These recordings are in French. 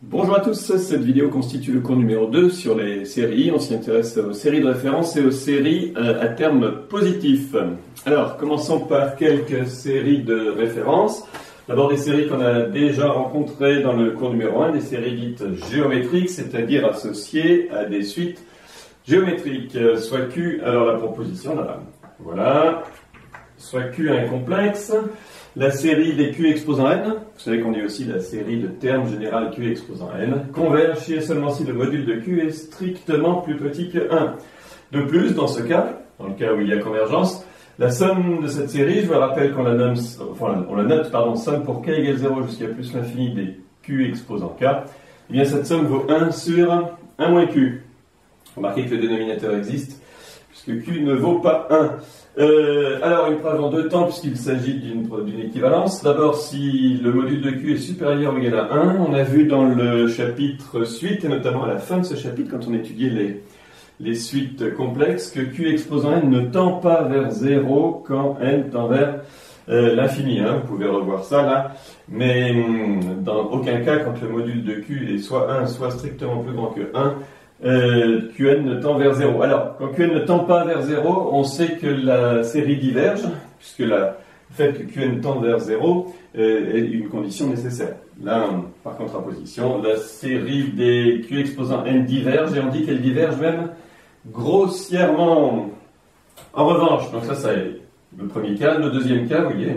Bonjour à tous, cette vidéo constitue le cours numéro 2 sur les séries. On s'y intéresse aux séries de référence et aux séries à terme positif. Alors, commençons par quelques séries de référence. D'abord des séries qu'on a déjà rencontrées dans le cours numéro 1, des séries dites géométriques, c'est-à-dire associées à des suites géométriques, soit Q, alors la proposition là, voilà, soit Q incomplexe. La série des Q exposant n, vous savez qu'on dit aussi la série de termes général Q exposant n, converge si et seulement si le module de Q est strictement plus petit que 1. De plus, dans ce cas, dans le cas où il y a convergence, la somme de cette série, je vous rappelle qu'on la note, somme pour k égale 0 jusqu'à plus l'infini des Q exposant k, et bien cette somme vaut 1 sur 1 moins Q. Remarquez que le dénominateur existe, puisque Q ne vaut pas 1. Alors, une preuve en deux temps, puisqu'il s'agit d'une équivalence. D'abord, si le module de Q est supérieur ou égal à 1, on a vu dans le chapitre suite, et notamment à la fin de ce chapitre, quand on étudiait les suites complexes, que Q exposant n ne tend pas vers 0 quand n tend vers l'infini. Vous pouvez revoir ça là. Mais dans aucun cas, quand le module de Q est soit 1, soit strictement plus grand que 1, Qn ne tend vers 0. Alors, quand Qn ne tend pas vers 0, on sait que la série diverge, puisque le fait que Qn tend vers 0 est une condition nécessaire. Là, par contraposition, la série des Q exposant n diverge, et on dit qu'elle diverge même grossièrement. En revanche, donc ça c'est le premier cas. Le deuxième cas, vous voyez,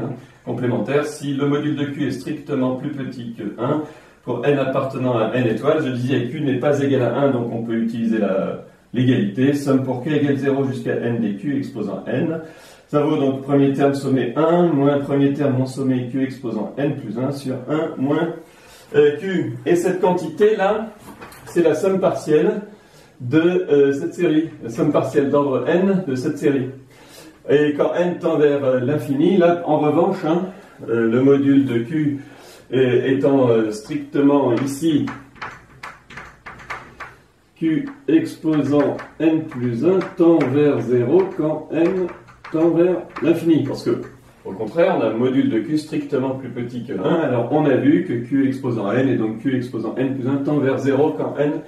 complémentaire, si le module de Q est strictement plus petit que 1, pour n appartenant à n étoiles, je disais Q n'est pas égal à 1, donc on peut utiliser l'égalité. Somme pour k égale 0 jusqu'à n des Q exposant n. Ça vaut donc premier terme sommé 1, moins premier terme non sommé Q exposant n plus 1 sur 1 moins Q. Et cette quantité-là, c'est la somme partielle de cette série, la somme partielle d'ordre n de cette série. Et quand n tend vers l'infini, là, en revanche, le module de Q étant strictement ici Q exposant n plus 1 tend vers 0 quand n tend vers l'infini. Parce que, au contraire, on a un module de Q strictement plus petit que 1. Alors, on a vu que Q exposant n et donc Q exposant n plus 1 tend vers 0 quand n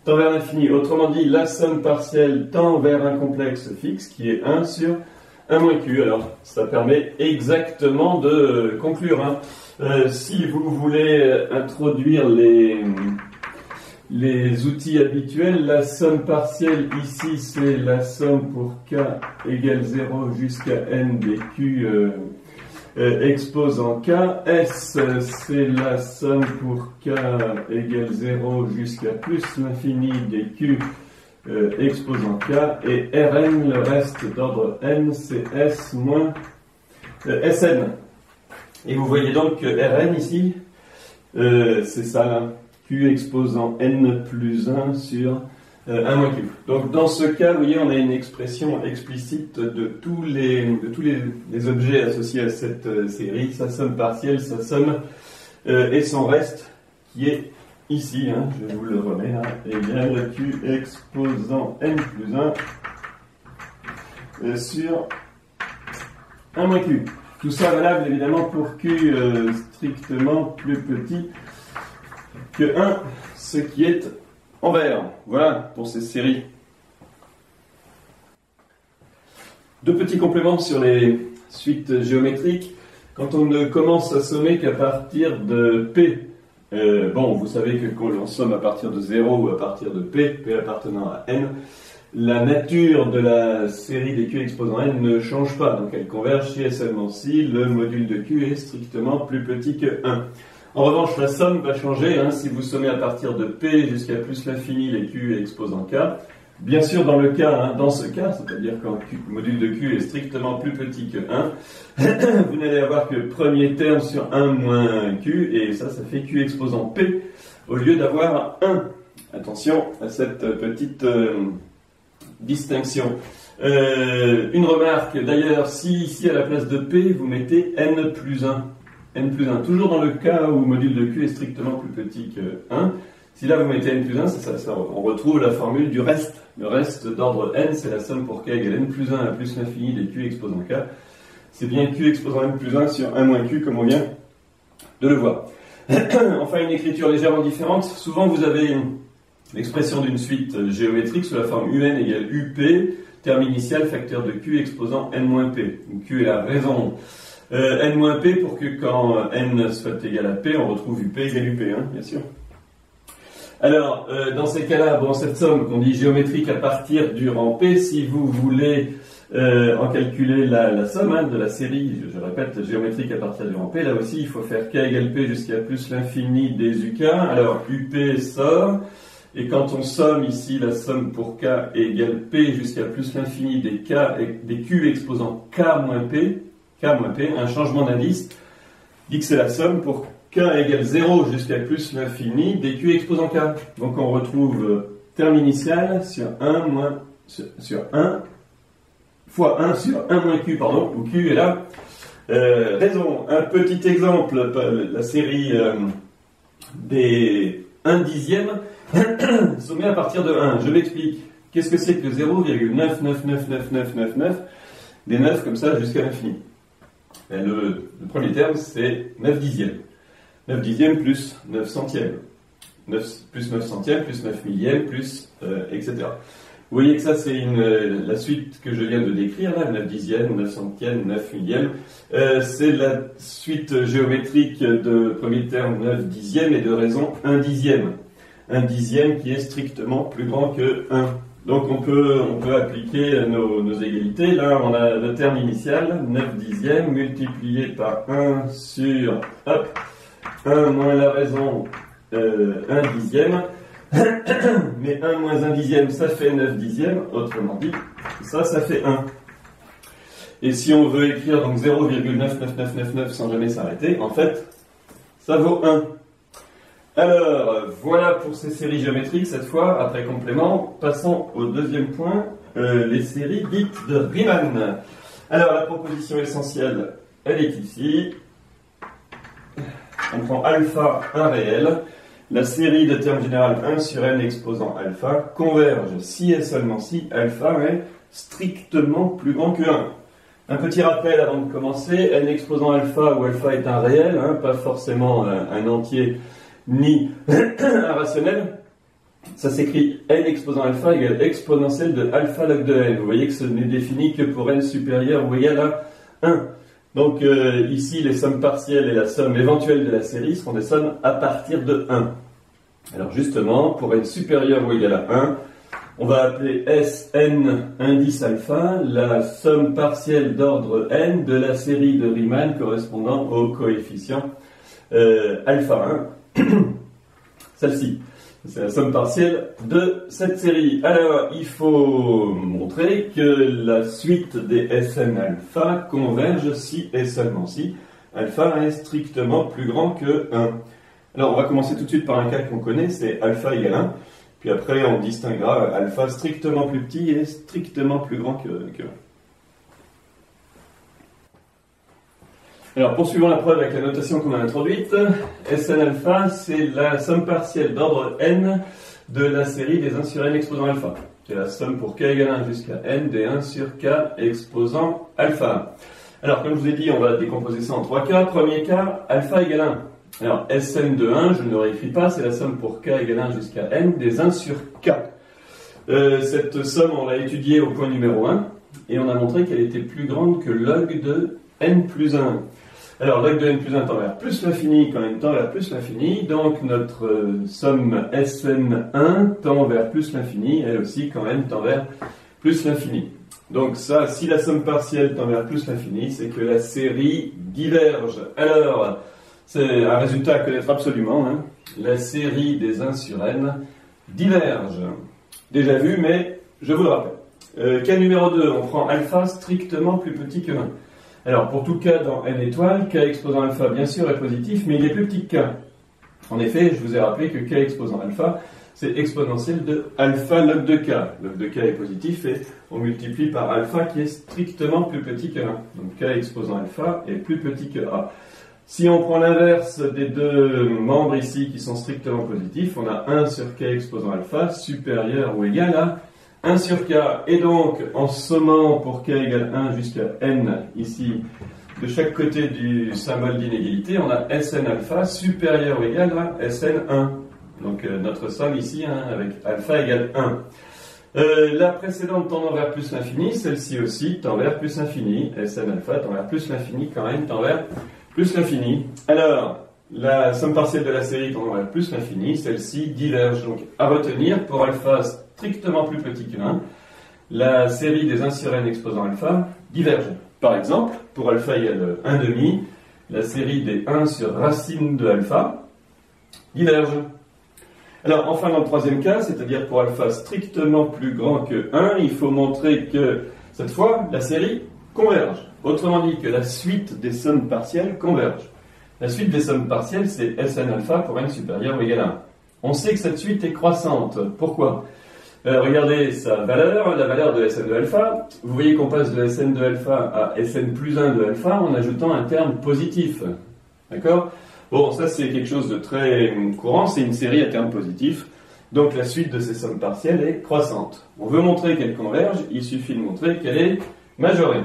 tend vers l'infini. Autrement dit, la somme partielle tend vers un complexe fixe qui est 1 sur 1 moins Q. Alors, ça permet exactement de conclure. Si vous voulez introduire les outils habituels, la somme partielle ici c'est la somme pour k égale 0 jusqu'à n des q exposant k. S c'est la somme pour k égale 0 jusqu'à plus l'infini des q exposant k. Et Rn, le reste d'ordre n, c'est S moins Sn. Et vous voyez donc que Rn ici, c'est ça là, Q exposant n plus 1 sur 1 moins Q. Donc dans ce cas, vous voyez, on a une expression explicite de tous les objets associés à cette série, sa somme partielle, sa somme et son reste, qui est ici, je vous le remets là, égale Q exposant n plus 1 sur 1 moins Q. Tout ça valable évidemment pour Q strictement plus petit que 1, ce qui est en vert. Voilà pour ces séries. Deux petits compléments sur les suites géométriques. Quand on ne commence à sommer qu'à partir de P, vous savez que quand on somme à partir de 0 ou à partir de P appartenant à n, la nature de la série des Q exposant n ne change pas, donc elle converge si et seulement si le module de Q est strictement plus petit que 1. En revanche, la somme va changer, si vous sommez à partir de P jusqu'à plus l'infini les Q exposant K. Bien sûr, dans ce cas, c'est-à-dire quand le module de Q est strictement plus petit que 1, vous n'allez avoir que premier terme sur 1 moins Q, et ça fait Q exposant P au lieu d'avoir 1. Attention à cette petite distinction. Une remarque, d'ailleurs, si ici à la place de P, vous mettez n plus 1. n plus 1, toujours dans le cas où le module de Q est strictement plus petit que 1. Si là vous mettez n plus 1, on retrouve la formule du reste. Le reste d'ordre n, c'est la somme pour k égale n plus 1 à plus l'infini des Q exposant k. C'est bien Q exposant n plus 1 sur 1 moins Q, comme on vient de le voir. Enfin, une écriture légèrement différente. Souvent, vous avez l'expression d'une suite géométrique sous la forme UN égale UP, terme initial, facteur de Q exposant N-P. Q est la raison. N-P pour que quand N soit égal à P, on retrouve UP égale UP, hein, bien sûr. Alors, dans ces cas-là, bon, cette somme qu'on dit géométrique à partir du rang P, si vous voulez en calculer la somme hein, de la série, je répète, géométrique à partir du rang P, là aussi, il faut faire K égale P jusqu'à plus l'infini des UK. Alors, UP sort, et quand on somme ici la somme pour K égale P jusqu'à plus l'infini des K et des Q exposant K moins P, un changement d'indice, dit que c'est la somme pour K égale 0 jusqu'à plus l'infini des Q exposant K. Donc on retrouve terme initial sur 1 moins sur 1 fois 1 sur 1 moins Q, pardon, où Q est là. Raison, un petit exemple, la série des 1 dixième sommée à partir de 1. Je m'explique. Qu'est-ce que c'est que 0,9999999 des 9 comme ça jusqu'à l'infini? Le premier terme, c'est 9 dixièmes. 9 dixièmes plus 9 centièmes. Plus 9 centièmes, plus 9 millièmes, plus etc. Vous voyez que ça, c'est la suite que je viens de décrire, là, 9 dixièmes, 9 centièmes, 9 millièmes. C'est la suite géométrique de premier terme 9 dixièmes et de raison 1 dixième. 1 dixième qui est strictement plus grand que 1. Donc on peut appliquer nos égalités. Là, on a le terme initial, 9 dixièmes, multiplié par 1 sur 1 moins la raison 1 dixième. Mais 1 moins 1 dixième, ça fait 9 dixièmes. Autrement dit, ça fait 1. Et si on veut écrire donc 0,99999 sans jamais s'arrêter, en fait, ça vaut 1. Alors, voilà pour ces séries géométriques, cette fois, après complément. Passons au deuxième point, les séries dites de Riemann. Alors, la proposition essentielle, elle est ici. On prend alpha, un réel. La série de termes général 1 sur n exposant alpha converge si et seulement si alpha est strictement plus grand que 1. Un petit rappel avant de commencer, n exposant alpha où alpha est un réel, hein, pas forcément un entier ni un rationnel, ça s'écrit n exposant alpha égale exponentielle de alpha log de n. Vous voyez que ce n'est défini que pour n supérieur ou égal à 1. Donc ici, les sommes partielles et la somme éventuelle de la série seront des sommes à partir de 1. Alors justement, pour n supérieur ou égal à 1, on va appeler Sn indice alpha la somme partielle d'ordre n de la série de Riemann correspondant au coefficient alpha 1. Celle-ci, c'est la somme partielle de cette série. Alors, il faut montrer que la suite des Sn alpha converge si et seulement si alpha est strictement plus grand que 1. Alors, on va commencer tout de suite par un cas qu'on connaît, c'est alpha égale 1. Puis après, on distinguera alpha strictement plus petit et strictement plus grand que 1. Alors, poursuivons la preuve avec la notation qu'on a introduite. Sn alpha, c'est la somme partielle d'ordre n de la série des 1 sur n exposant alpha. C'est la somme pour k égale 1 jusqu'à n des 1 sur k exposant alpha. Alors, comme je vous ai dit, on va décomposer ça en 3 cas. Premier cas, alpha égale 1. Alors, Sn de 1, je ne le réécris pas, c'est la somme pour k égale 1 jusqu'à n des 1 sur k. Cette somme, on l'a étudiée au point numéro 1, et on a montré qu'elle était plus grande que log de n plus 1. Alors, log de n plus 1 tend vers plus l'infini quand n tend vers plus l'infini, donc notre somme Sn1 tend vers plus l'infini, elle aussi quand n tend vers plus l'infini. Donc ça, si la somme partielle tend vers plus l'infini, c'est que la série diverge. Alors, c'est un résultat à connaître absolument, hein. La série des 1 sur n diverge. Déjà vu, mais je vous le rappelle. Cas numéro 2, on prend alpha strictement plus petit que 1. Alors, pour tout cas dans n étoiles, k exposant alpha, bien sûr, est positif, mais il est plus petit que k. En effet, je vous ai rappelé que k exposant alpha, c'est exponentielle de alpha log de k. Log de k est positif et on multiplie par alpha qui est strictement plus petit que 1. Donc k exposant alpha est plus petit que a. Si on prend l'inverse des deux membres ici qui sont strictement positifs, on a 1 sur k exposant alpha supérieur ou égal à 1 sur k. Et donc, en sommant pour k égale 1 jusqu'à n, ici, de chaque côté du symbole d'inégalité, on a Sn alpha supérieur ou égal à Sn1. Donc notre somme ici, hein, avec alpha égale 1. La précédente tendant vers plus l'infini, celle-ci aussi tend vers plus l'infini. Sn alpha tend vers plus l'infini quand n tend vers plus l'infini. Alors, la somme partielle de la série tendant vers plus l'infini, celle-ci diverge. Donc à retenir, pour alpha strictement plus petit que 1, la série des 1 sur n exposant alpha diverge. Par exemple, pour alpha égale 1,5, la série des 1 sur racine de alpha diverge. Alors, enfin, dans le troisième cas, c'est-à-dire pour alpha strictement plus grand que 1, il faut montrer que, cette fois, la série converge. Autrement dit, que la suite des sommes partielles converge. La suite des sommes partielles, c'est Sn alpha pour n supérieur ou égal à 1. On sait que cette suite est croissante. Pourquoi ? Regardez sa valeur, la valeur de Sn de alpha. Vous voyez qu'on passe de Sn de alpha à Sn plus 1 de alpha en ajoutant un terme positif. D'accord ? Bon, ça c'est quelque chose de très courant, c'est une série à terme positif. Donc la suite de ces sommes partielles est croissante. On veut montrer qu'elle converge, il suffit de montrer qu'elle est majorée.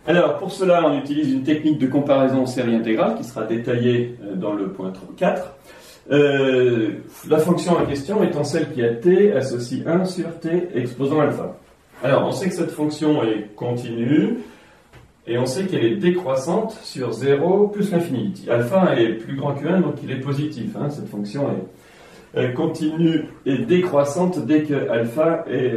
Alors pour cela, on utilise une technique de comparaison série intégrale qui sera détaillée dans le point 4. La fonction en question étant celle qui a t associe 1 sur t exposant alpha. Alors on sait que cette fonction est continue et on sait qu'elle est décroissante sur 0 plus l'infini. Alpha est plus grand que 1 donc il est positif. Hein, cette fonction est continue et décroissante dès que alpha est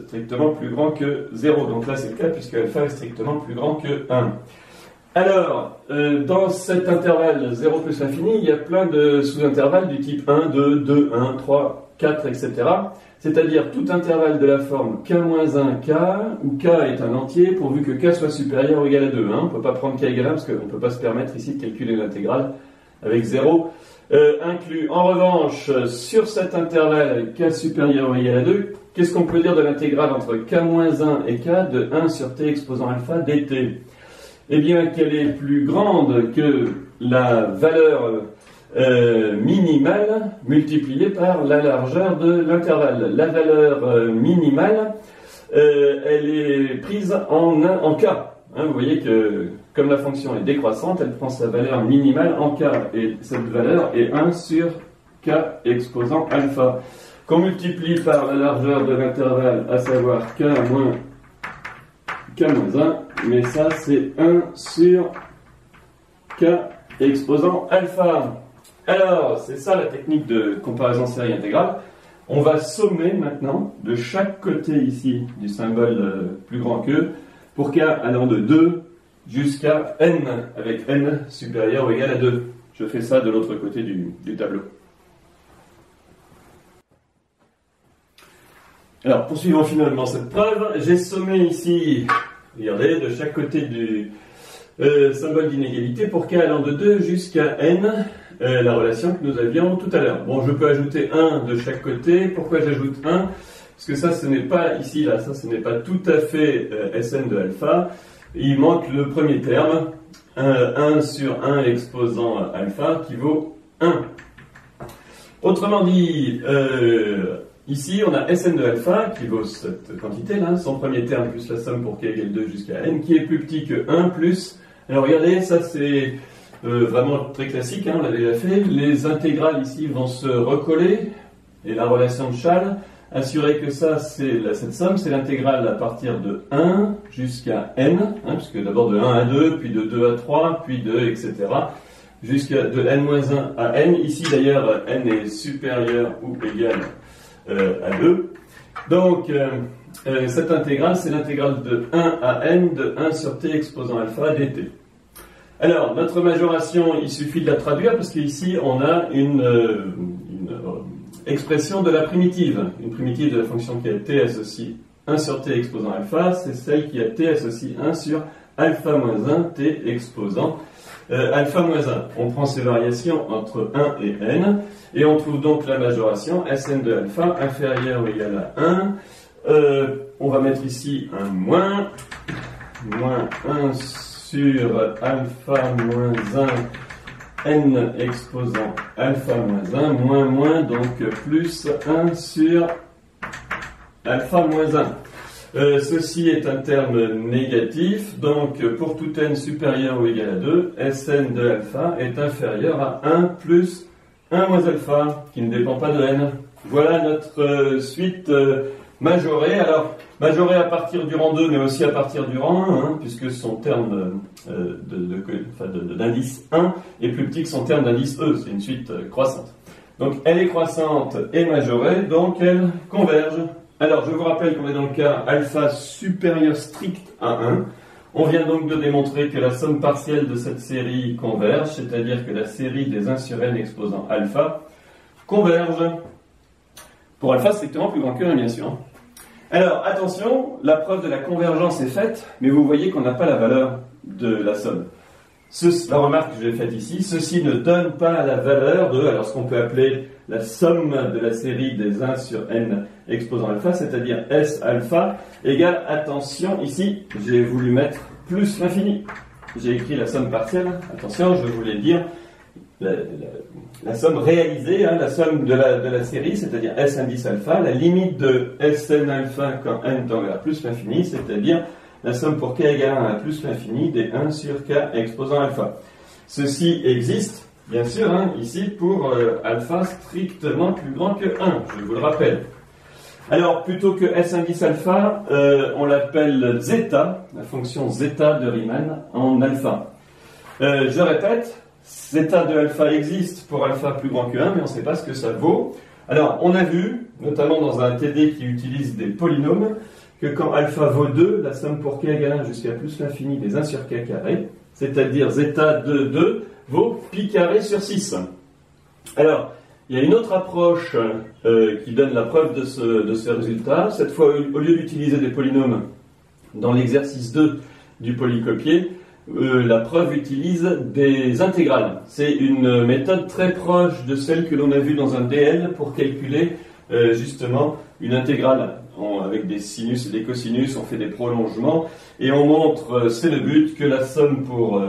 strictement plus grand que 0. Donc là c'est le cas puisque alpha est strictement plus grand que 1. Alors, dans cet intervalle 0 plus l'infini, il y a plein de sous-intervalles du type 1, 2, 2, 1, 3, 4, etc. C'est-à-dire tout intervalle de la forme k-1 k, où k est un entier, pourvu que k soit supérieur ou égal à 2. Hein. On ne peut pas prendre k égale 1 parce qu'on ne peut pas se permettre ici de calculer l'intégrale avec 0 inclus. En revanche, sur cet intervalle avec k supérieur ou égal à 2, qu'est-ce qu'on peut dire de l'intégrale entre k-1 et k de 1 sur t exposant alpha dt ? Eh bien, qu'elle est plus grande que la valeur minimale multipliée par la largeur de l'intervalle. La valeur minimale, elle est prise en k. Hein, vous voyez que, comme la fonction est décroissante, elle prend sa valeur minimale en k. Et cette valeur est 1 sur k exposant alpha. Qu'on multiplie par la largeur de l'intervalle, à savoir k moins k-1, mais ça c'est 1 sur k exposant alpha. Alors, c'est ça la technique de comparaison série intégrale. On va sommer maintenant de chaque côté ici du symbole plus grand que, pour k allant de 2 jusqu'à n, avec n supérieur ou égal à 2. Je fais ça de l'autre côté du tableau. Alors, poursuivons finalement cette preuve. J'ai sommé ici, regardez, de chaque côté du symbole d'inégalité pour k allant de 2 jusqu'à n, la relation que nous avions tout à l'heure. Bon, je peux ajouter 1 de chaque côté. Pourquoi j'ajoute 1 ? Parce que ça, ce n'est pas ici, là, ça, ce n'est pas tout à fait Sn de alpha. Il manque le premier terme, 1 sur 1 exposant alpha, qui vaut 1. Autrement dit, ici, on a Sn de alpha, qui vaut cette quantité-là, son premier terme plus la somme pour k égale 2 jusqu'à n, qui est plus petit que 1 plus... Alors regardez, ça c'est vraiment très classique, hein, on l'a déjà fait. Les intégrales ici vont se recoller, et la relation de Schall, assurez que ça, cette somme, c'est l'intégrale à partir de 1 jusqu'à n, hein, puisque d'abord de 1 à 2, puis de 2 à 3, puis de etc., jusqu'à de n-1 à n. Ici d'ailleurs, n est supérieur ou égal à 2. Donc, cette intégrale, c'est l'intégrale de 1 à n de 1 sur t exposant alpha dt. Alors, notre majoration, il suffit de la traduire parce qu'ici, on a une expression de la primitive. Une primitive de la fonction qui a t associe 1 sur t exposant alpha, c'est celle qui a t associe 1 sur alpha moins 1 t exposant alpha moins 1. On prend ces variations entre 1 et n, et on trouve donc la majoration Sn de alpha inférieure ou égale à 1. On va mettre ici un moins 1 sur alpha moins 1 n exposant alpha moins 1, moins, donc plus 1 sur alpha moins 1. Ceci est un terme négatif, donc pour tout n supérieur ou égal à 2, Sn de alpha est inférieur à 1 plus 1 moins alpha, qui ne dépend pas de n. Voilà notre suite majorée. Alors, majorée à partir du rang 2, mais aussi à partir du rang 1, hein, puisque son terme d'indice 1 est plus petit que son terme d'indice E. C'est une suite croissante. Donc, elle est croissante et majorée, donc elle converge. Alors, je vous rappelle qu'on est dans le cas alpha supérieur strict à 1. On vient donc de démontrer que la somme partielle de cette série converge, c'est-à-dire que la série des 1 sur n exposant alpha converge. Pour alpha strictement plus grand que 1, bien sûr. Alors, attention, la preuve de la convergence est faite, mais vous voyez qu'on n'a pas la valeur de la somme. La remarque que j'ai faite ici, ceci ne donne pas la valeur de, alors ce qu'on peut appeler la somme de la série des 1 sur n exposant alpha, c'est-à-dire S alpha, égale, attention, ici, j'ai voulu mettre plus l'infini. J'ai écrit la somme partielle, attention, je voulais dire la somme réalisée, hein, la somme de la série, c'est-à-dire S indice alpha, la limite de Sn alpha quand n tend vers plus l'infini, c'est-à-dire la somme pour k égale 1 à plus l'infini des 1 sur k exposant alpha. Ceci existe, bien sûr, hein, ici pour alpha strictement plus grand que 1, je vous le rappelle. Alors, plutôt que S indice alpha, on l'appelle zeta, la fonction zeta de Riemann en alpha. Je répète, zeta de alpha existe pour alpha plus grand que 1, mais on ne sait pas ce que ça vaut. Alors, on a vu, notamment dans un TD qui utilise des polynômes, que quand alpha vaut 2, la somme pour k égale 1 jusqu'à plus l'infini des 1 sur k carré, c'est-à-dire zeta de 2, vaut pi carré sur 6. Alors, il y a une autre approche qui donne la preuve de ce résultat. Cette fois, au lieu d'utiliser des polynômes dans l'exercice 2 du polycopié, la preuve utilise des intégrales. C'est une méthode très proche de celle que l'on a vue dans un DL pour calculer justement une intégrale. Avec des sinus et des cosinus, on fait des prolongements et on montre, c'est le but, que la somme pour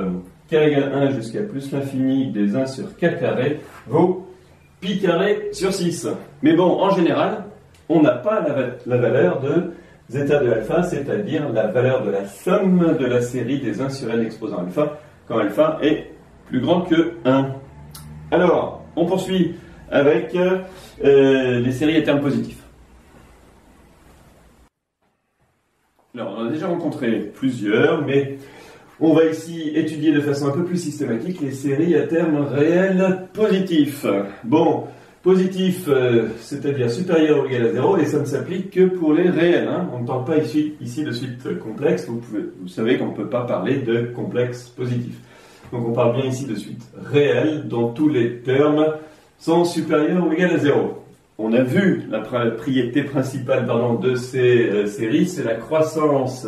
k égale 1 jusqu'à plus l'infini des 1 sur k carré vaut pi carré sur 6. Mais bon, en général, on n'a pas la valeur de zeta de alpha, c'est-à-dire la valeur de la somme de la série des 1 sur n exposant alpha, quand alpha est plus grand que 1. Alors, on poursuit avec les séries à termes positifs. Alors, on en a déjà rencontré plusieurs, mais on va ici étudier de façon un peu plus systématique les séries à termes réels positifs. Bon, positif, c'est-à-dire supérieur ou égal à 0, et ça ne s'applique que pour les réels. Hein. On ne parle pas ici de suite complexe, vous savez qu'on ne peut pas parler de complexe positif. Donc on parle bien ici de suite réelle, dont tous les termes sont supérieurs ou égal à 0. On a vu la propriété principale de ces séries, c'est la croissance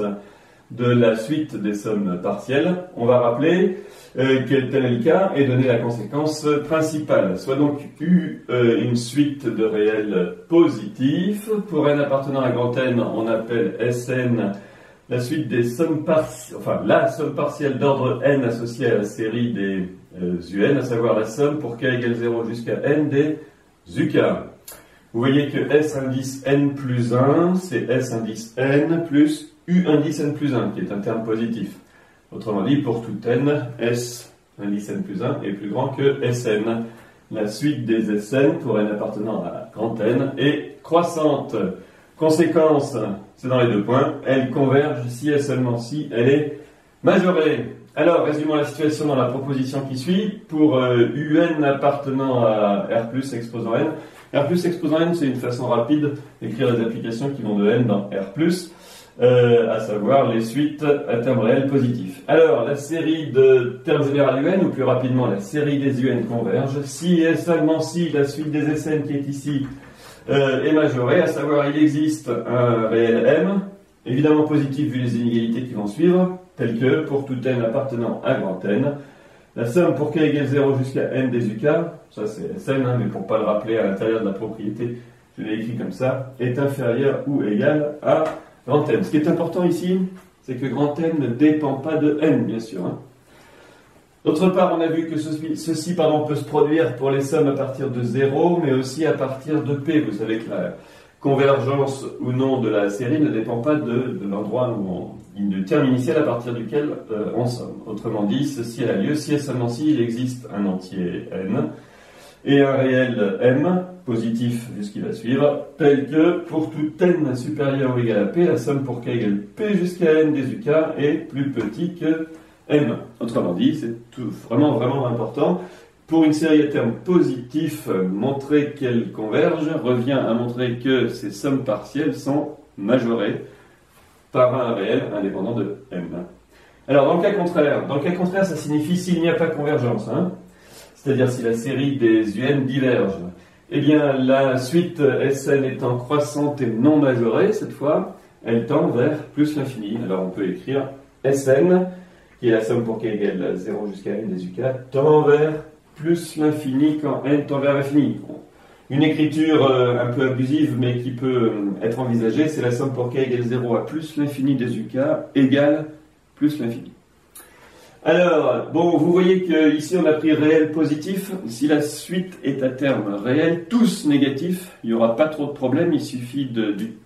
de la suite des sommes partielles. On va rappeler que tel est le cas et donner la conséquence principale. Soit donc U une suite de réels positifs. Pour n appartenant à grand N, on appelle Sn la suite des sommes partielles, enfin la somme partielle d'ordre n associée à la série des UN, à savoir la somme pour k égale 0 jusqu'à n des UK. Vous voyez que S indice n plus 1, c'est S indice n plus U indice n plus 1, qui est un terme positif. Autrement dit, pour tout n, S indice n plus 1 est plus grand que Sn. La suite des Sn, pour n appartenant à grand N, est croissante. Conséquence, c'est dans les deux points, elle converge si et seulement si elle est majorée. Alors, résumons la situation dans la proposition qui suit. Pour UN appartenant à R plus exposant n, R plus exposant n, c'est une façon rapide d'écrire les applications qui vont de n dans R plus, à savoir les suites à termes réels positifs. Alors, la série de termes général UN, ou plus rapidement la série des UN converge, si et seulement si la suite des Sn qui est ici est majorée, à savoir il existe un réel M, évidemment positif vu les inégalités qui vont suivre, telles que pour tout n appartenant à grand N, la somme pour k égale 0 jusqu'à n des UK, ça c'est Sn, hein, mais pour ne pas le rappeler à l'intérieur de la propriété, je l'ai écrit comme ça, est inférieure ou égale à grand N. Ce qui est important ici, c'est que grand N ne dépend pas de n, bien sûr. Hein. D'autre part, on a vu que ceci peut se produire pour les sommes à partir de 0, mais aussi à partir de p. Vous savez que convergence ou non de la série ne dépend pas de l'endroit du terme initial à partir duquel on somme. Autrement dit, ceci a lieu si et seulement si il existe un entier n et un réel m, positif vu ce qui va suivre, tel que pour tout n supérieur ou égal à p, la somme pour k égale p jusqu'à n des uk est plus petit que m. Autrement dit, c'est vraiment important. Pour une série à termes positifs, montrer qu'elle converge revient à montrer que ces sommes partielles sont majorées par un réel indépendant de m. Alors dans le cas contraire, ça signifie s'il n'y a pas convergence, c'est-à-dire si la série des un diverge. Eh bien, la suite Sn étant croissante et non majorée, cette fois, elle tend vers plus l'infini. Alors on peut écrire Sn, qui est la somme pour k égale 0 jusqu'à n des uk, tend vers plus l'infini quand n tend vers l'infini. Une écriture un peu abusive, mais qui peut être envisagée, c'est la somme pour k égale 0 à plus l'infini des uk égale plus l'infini. Alors, bon, vous voyez qu'ici on a pris réel positif. Si la suite est à terme réel, tous négatifs, il n'y aura pas trop de problèmes, il suffit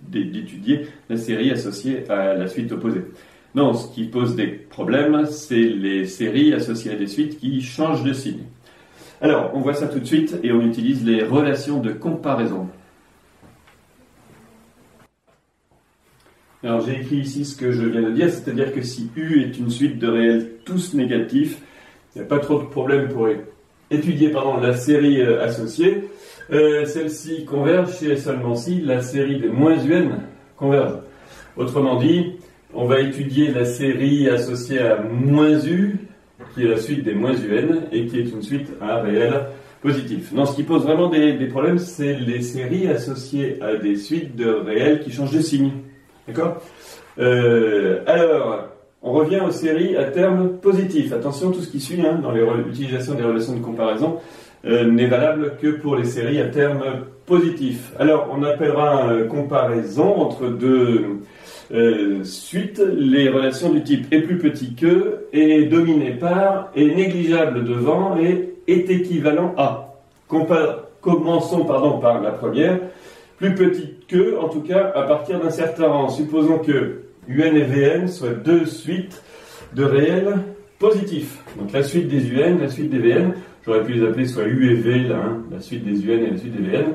d'étudier la série associée à la suite opposée. Non, ce qui pose des problèmes, c'est les séries associées à des suites qui changent de signe. Alors, on voit ça tout de suite et on utilise les relations de comparaison. Alors, j'ai écrit ici ce que je viens de dire, c'est-à-dire que si U est une suite de réels tous négatifs, il n'y a pas trop de problème pour étudier la série associée. Celle-ci converge si et seulement si la série des moins UN converge. Autrement dit, on va étudier la série associée à moins U, qui est la suite des moins UN, et qui est une suite à un réel positif. Non, ce qui pose vraiment des problèmes, c'est les séries associées à des suites de réels qui changent de signe. D'accord ? Alors, on revient aux séries à terme positif. Attention, tout ce qui suit dans l'utilisation des relations de comparaison n'est valable que pour les séries à terme positif. Alors, on appellera comparaison entre deux suites les relations du type est plus petit que, est dominé par, est négligeable devant et est équivalent à. Commençons par la première. Plus petite que, en tout cas, à partir d'un certain rang. Supposons que UN et Vn soient deux suites de réels positifs. Donc la suite des UN, la suite des Vn, j'aurais pu les appeler soit U et V, là, la suite des UN et la suite des Vn.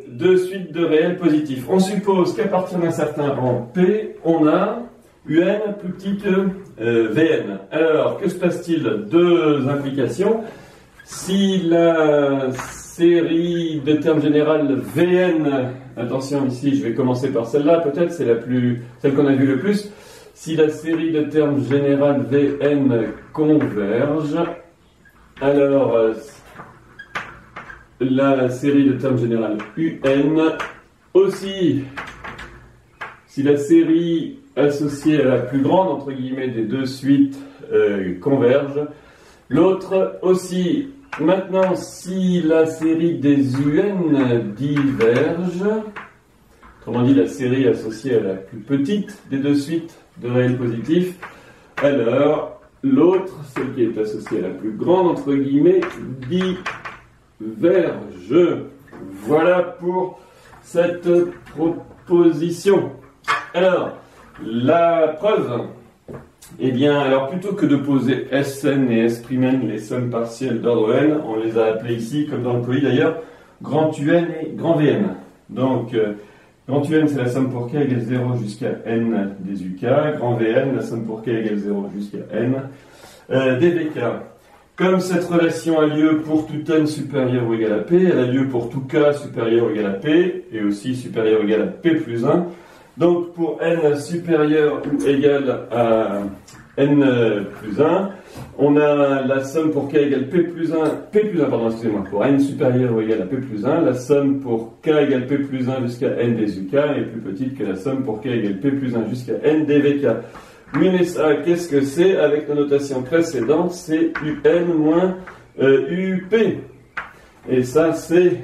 Deux suites de réels positifs. On suppose qu'à partir d'un certain rang P, on a UN plus petit que Vn. Alors, que se passe-t-il? Deux implications. Si la série de termes général Vn, attention ici, je vais commencer par celle-là, peut-être, c'est celle qu'on a vue le plus. Si la série de termes général Vn converge, alors la série de termes général Un aussi. Si la série associée à la plus grande, entre guillemets, des deux suites converge, l'autre aussi. Maintenant, si la série des UN diverge, autrement dit la série associée à la plus petite des deux suites de réels positifs, alors l'autre, celle qui est associée à la plus grande, entre guillemets, diverge. Voilà pour cette proposition. Alors, la preuve. Eh bien, alors plutôt que de poser Sn et S'N, les sommes partielles d'ordre n, on les a appelées ici, comme dans le POI d'ailleurs, grand Un et grand Vn. Donc, grand Un, c'est la somme pour k égale 0 jusqu'à n des uk, grand Vn, la somme pour k égale 0 jusqu'à n des vk. Comme cette relation a lieu pour tout n supérieur ou égal à p, elle a lieu pour tout k supérieur ou égal à p, et aussi supérieur ou égal à p plus 1. Donc pour n supérieur ou égal à n plus 1, on a la somme pour k égale p plus 1, pour n supérieur ou égal à p plus 1, la somme pour k égale p plus 1 jusqu'à n des uk est plus petite que la somme pour k égale p plus 1 jusqu'à n des vk. Oui, mais ça, qu'est-ce que c'est avec la notation précédente? C'est un moins up. Et ça, c'est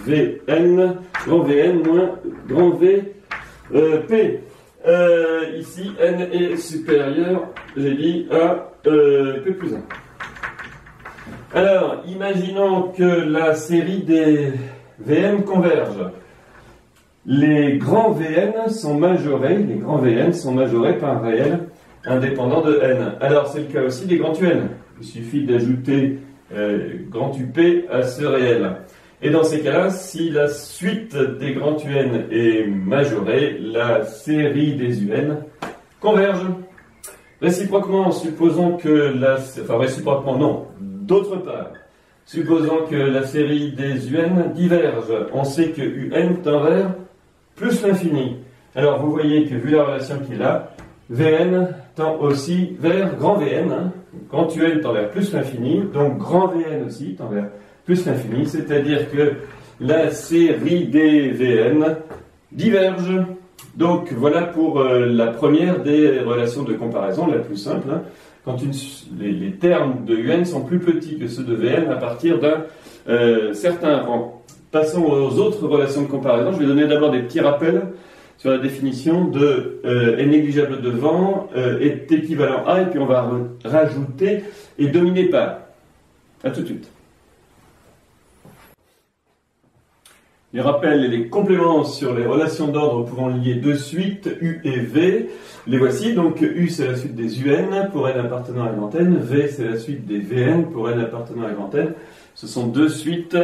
Vn, grand Vn moins grand V. P. Ici, n est supérieur, j'ai dit, à P plus 1. Alors, imaginons que la série des Vn convergent. Les grands Vn sont majorés, par un réel indépendant de n. Alors c'est le cas aussi des grands Un. Il suffit d'ajouter grand UP à ce réel. Et dans ces cas-là, si la suite des grands UN est majorée, la série des UN converge. Réciproquement, supposons que d'autre part, supposons que la série des UN diverge. On sait que UN tend vers plus l'infini. Alors vous voyez que vu la relation qu'il a, Vn tend aussi vers grand Vn. Grand Un tend vers plus l'infini, donc grand Vn aussi tend vers plus l'infini, c'est-à-dire que la série des Vn diverge. Donc voilà pour la première des relations de comparaison, la plus simple, quand les termes de Un sont plus petits que ceux de Vn à partir d'un certain rang. Passons aux autres relations de comparaison. Je vais donner d'abord des petits rappels sur la définition de n négligeable devant est équivalent à, et puis on va rajouter et dominer par. A tout de suite. Les rappels et les compléments sur les relations d'ordre pouvant lier deux suites, U et V. Les voici. Donc U c'est la suite des UN pour n appartenant à grand N. V c'est la suite des Vn pour n appartenant à grand N. Ce sont deux suites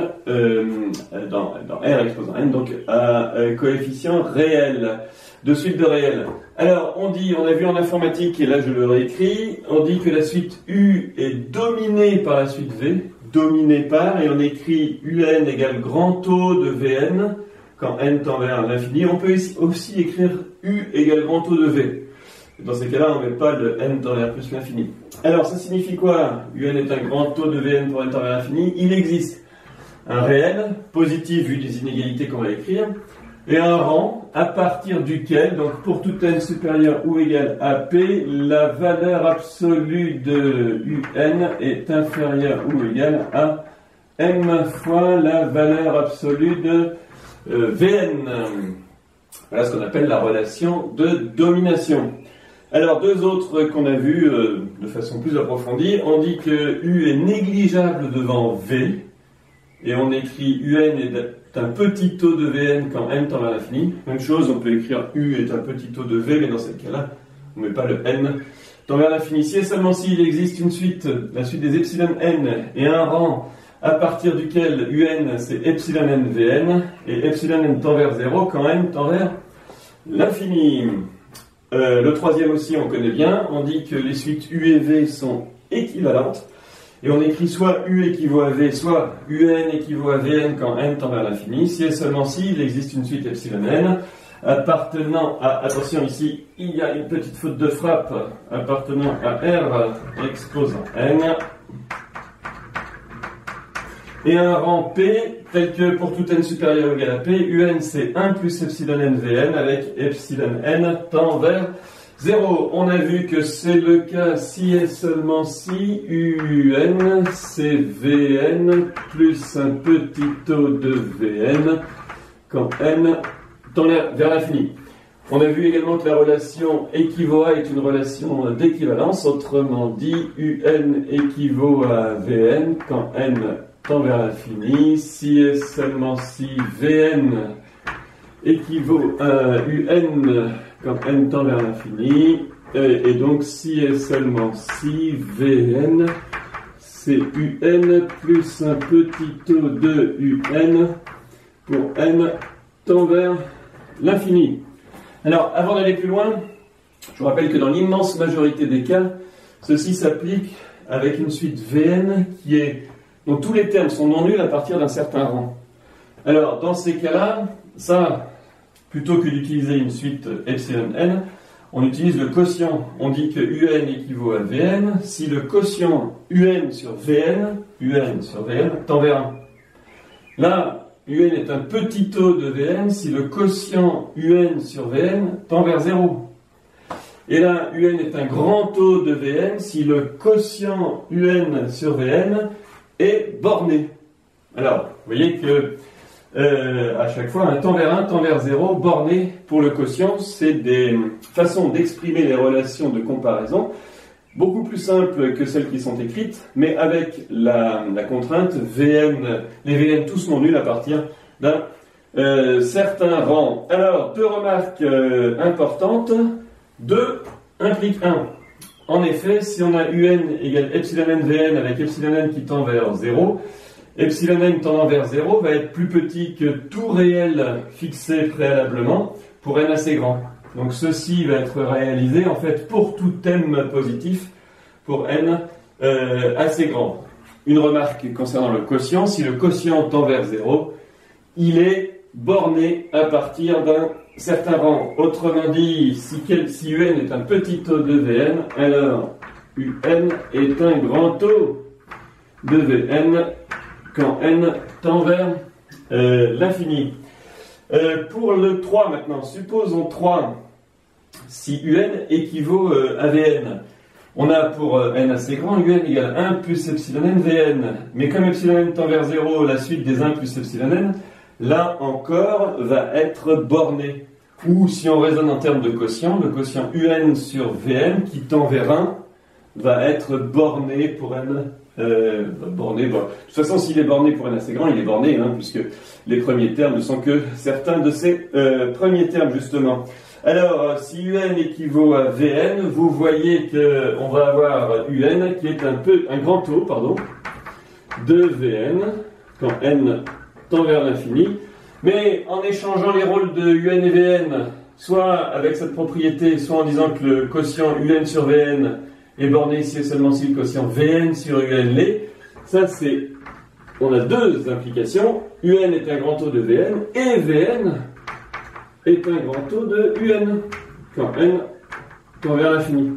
dans R exposant n, donc à coefficient réel. Deux suites de réels. Alors on a vu en informatique, et là je le réécris, on dit que la suite U est dominée par la suite V. Dominé par, et on écrit UN égale grand taux de Vn quand n tend vers l'infini. On peut aussi écrire U égale grand taux de V. Dans ces cas-là, on ne met pas le n tend vers plus l'infini. Alors, ça signifie quoi? UN est un grand taux de Vn pour n tend vers l'infini. Il existe un réel, positif vu des inégalités qu'on va écrire, et un rang à partir duquel, donc pour tout n supérieur ou égal à p, la valeur absolue de un est inférieure ou égale à m fois la valeur absolue de Vn. Voilà ce qu'on appelle la relation de domination. Alors deux autres qu'on a vues de façon plus approfondie, on dit que U est négligeable devant V, et on écrit UN est un petit taux de Vn quand n tend vers l'infini. Même chose, on peut écrire U est un petit taux de V, mais dans ce cas-là, on ne met pas le n tend vers l'infini. Si et seulement s'il existe une suite, la suite des epsilon n, et un rang à partir duquel UN c'est epsilon n Vn, et epsilon n tend vers 0 quand n tend vers l'infini. Le troisième aussi, on connaît bien, on dit que les suites U et V sont équivalentes. Et on écrit soit U équivaut à V, soit UN équivaut à Vn quand n tend vers l'infini, si et seulement si il existe une suite epsilon n appartenant à, attention ici, il y a une petite faute de frappe, appartenant à R exposant n, et un rang P, tel que pour tout n supérieur ou égal à P, UN c'est 1 plus epsilon n Vn avec epsilon n tend vers 0. On a vu que c'est le cas si et seulement si UN c'est Vn plus un petit taux de Vn quand n tend vers l'infini. On a vu également que la relation équivaut à est une relation d'équivalence, autrement dit UN équivaut à Vn quand n tend vers l'infini, si et seulement si Vn équivaut à UN quand n tend vers l'infini, et donc si et seulement si Vn c'est UN plus un petit taux de UN pour n tend vers l'infini. Alors, avant d'aller plus loin, je vous rappelle que dans l'immense majorité des cas, ceci s'applique avec une suite Vn dont tous les termes sont non nuls à partir d'un certain rang. Alors, dans ces cas-là, plutôt que d'utiliser une suite epsilon n, on utilise le quotient. On dit que UN équivaut à Vn si le quotient UN sur Vn tend vers 1. Là, UN est un petit taux de Vn si le quotient UN sur Vn tend vers 0. Et là, UN est un grand taux de Vn si le quotient UN sur Vn est borné. Alors, vous voyez que à chaque fois, un tend vers 1, tend vers 0, borné pour le quotient, c'est des façons d'exprimer les relations de comparaison beaucoup plus simples que celles qui sont écrites, mais avec la contrainte Vn, les Vn tous non nuls à partir d'un certain rang. Alors, deux remarques importantes. 2 implique 1. En effet, si on a un égale epsilon n Vn avec epsilon n qui tend vers 0, epsilon n tendant vers 0 va être plus petit que tout réel fixé préalablement pour n assez grand. Donc ceci va être réalisé en fait pour tout m positif pour n assez grand. Une remarque concernant le quotient, si le quotient tend vers 0, il est borné à partir d'un certain rang. Autrement dit, si un est un petit taux de Vn, alors un est un grand taux de Vn quand n tend vers l'infini. Pour le 3 maintenant, supposons 3, si un équivaut à Vn. On a pour n assez grand, un égale 1 plus epsilon n Vn. Mais comme epsilon n tend vers 0, la suite des 1 plus epsilon n, là encore, va être borné. Ou si on raisonne en termes de quotient, le quotient un sur Vn qui tend vers 1 va être borné pour n. Borné, bon. De toute façon, s'il est borné pour n assez grand, il est borné, hein, puisque les premiers termes ne sont que certains de ces premiers termes, justement. Alors, si un équivaut à Vn, vous voyez qu'on va avoir un qui est un grand taux, de Vn, quand n tend vers l'infini. Mais en échangeant les rôles de un et Vn, soit avec cette propriété, soit en disant que le quotient un sur Vn est borné ici et seulement si le quotient Vn sur un l'est, ça c'est... On a deux implications. Un est un grand taux de Vn et Vn est un grand taux de un quand n tend vers l'infini.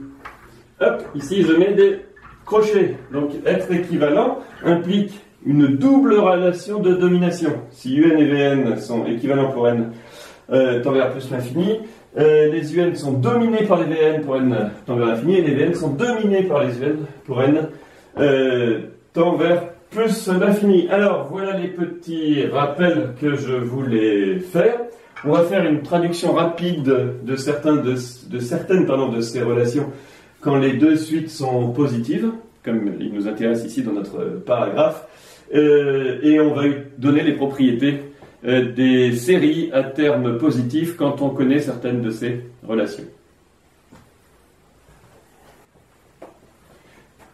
Hop, ici je mets des crochets. Donc être équivalent implique une double relation de domination. Si un et Vn sont équivalents pour n tend vers plus l'infini, les un sont dominés par les Vn pour n tend vers l'infini et les Vn sont dominés par les un pour n tend vers plus l'infini. Alors voilà les petits rappels que je voulais faire. On va faire une traduction rapide de certaines de ces relations quand les deux suites sont positives, comme il nous intéresse ici dans notre paragraphe, et on va donner les propriétés des séries à termes positifs quand on connaît certaines de ces relations.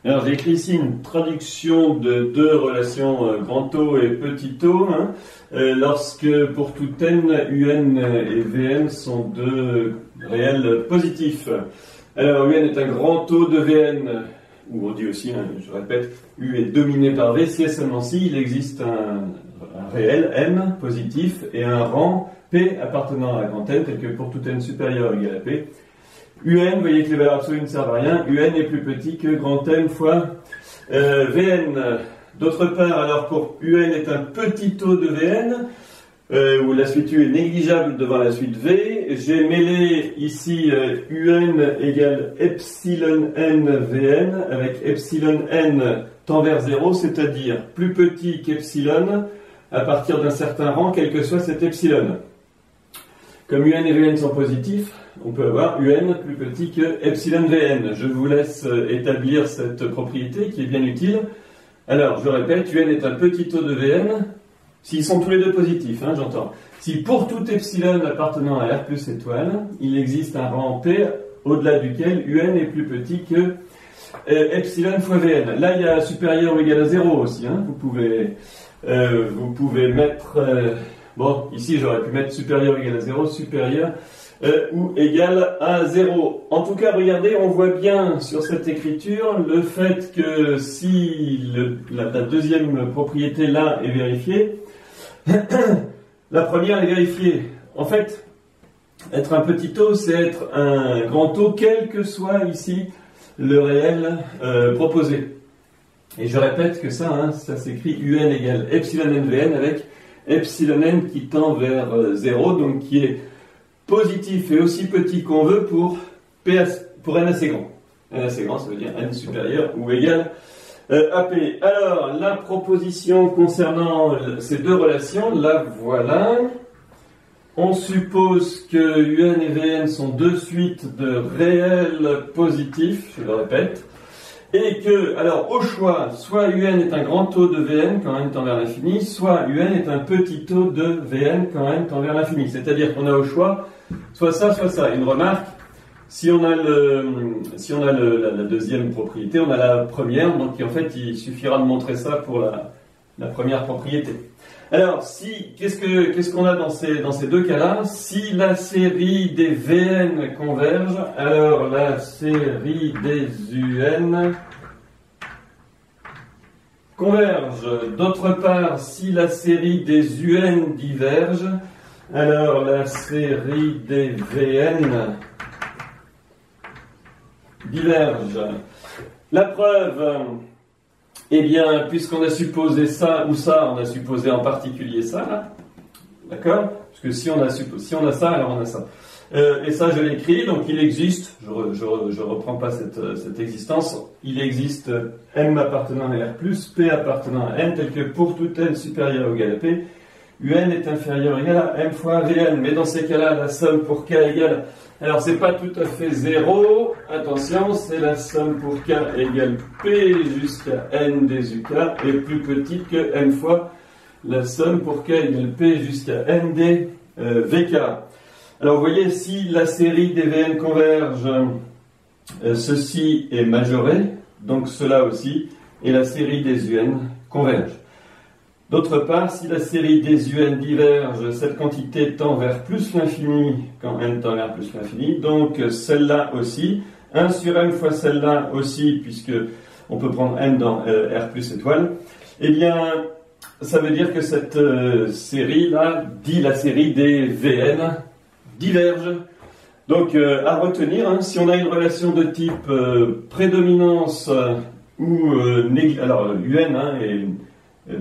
Alors j'ai écrit ici une traduction de deux relations grand taux et petit taux, hein, lorsque pour tout n, un et Vn sont deux réels positifs. Alors un est un grand taux de Vn, ou on dit aussi, hein, je répète, U est dominé par V si et seulement si il existe un réel m positif et un rang P appartenant à grand N, tel que pour tout n supérieur ou égal à P. Un, vous voyez que les valeurs absolues ne servent à rien, un est plus petit que grand N fois Vn. D'autre part, alors pour un est un petit taux de Vn, où la suite U est négligeable devant la suite V, j'ai mêlé ici un égale epsilon n Vn avec epsilon n tend vers 0, c'est-à-dire plus petit qu'epsilon à partir d'un certain rang, quel que soit cet epsilon. Comme un et Vn sont positifs, on peut avoir un plus petit que epsilon Vn. Je vous laisse établir cette propriété qui est bien utile. Alors, je répète, un est un petit taux de Vn, s'ils sont tous les deux positifs, hein, j'entends. Si pour tout epsilon appartenant à R plus étoile, il existe un rang P au-delà duquel un est plus petit que epsilon fois Vn. Là, il y a supérieur ou égal à 0 aussi. Hein. Vous pouvez mettre... bon, ici, j'aurais pu mettre supérieur ou égal à 0, supérieur ou égal à 0. En tout cas, regardez, on voit bien sur cette écriture le fait que si la deuxième propriété là est vérifiée, la première est vérifiée. En fait, être un petit taux, c'est être un grand taux, quel que soit ici le réel proposé. Et je répète que ça, hein, ça s'écrit un égale epsilon n Vn avec epsilon n qui tend vers 0, donc qui est positif et aussi petit qu'on veut pour n assez grand. N assez grand, ça veut dire n supérieur ou égal à P. Alors, la proposition concernant ces deux relations, la voilà. On suppose que un et Vn sont deux suites de réels positifs, je le répète, et que, alors au choix, soit UN est un grand taux de Vn quand n tend vers l'infini, soit UN est un petit taux de Vn quand n tend vers l'infini. C'est-à-dire qu'on a au choix soit ça, soit ça. Une remarque, si on a la deuxième propriété, on a la première, donc en fait il suffira de montrer ça pour la première propriété. Alors, qu'est-ce qu'on a dans ces deux cas-là? Si la série des Vn converge, alors la série des Un converge. D'autre part, si la série des Un diverge, alors la série des Vn diverge. La preuve... Eh bien, puisqu'on a supposé ça ou ça, on a supposé en particulier ça, là. D'accord? Parce que si on a ça, alors on a ça. Et ça, je l'écris, donc il existe, je reprends pas cette existence, il existe M appartenant à R+, P appartenant à N, tel que pour tout N supérieur ou égal à P, UN est inférieur ou égal à M fois Vn. Mais dans ces cas-là, la somme pour K égale... Alors, c'est pas tout à fait 0. Attention, c'est la somme pour K égale P jusqu'à N des UK est plus petite que N fois la somme pour K égale P jusqu'à N des VK. Alors, vous voyez, si la série des Vn converge, ceci est majoré, donc cela aussi, et la série des UN converge. D'autre part, si la série des UN diverge, cette quantité tend vers plus l'infini quand n tend vers plus l'infini, donc celle-là aussi, 1 sur m fois celle-là aussi, puisque on peut prendre n dans R plus étoile, eh bien, ça veut dire que cette série-là dit la série des Vn diverge. Donc, à retenir, hein, si on a une relation de type prédominance ou alors UN est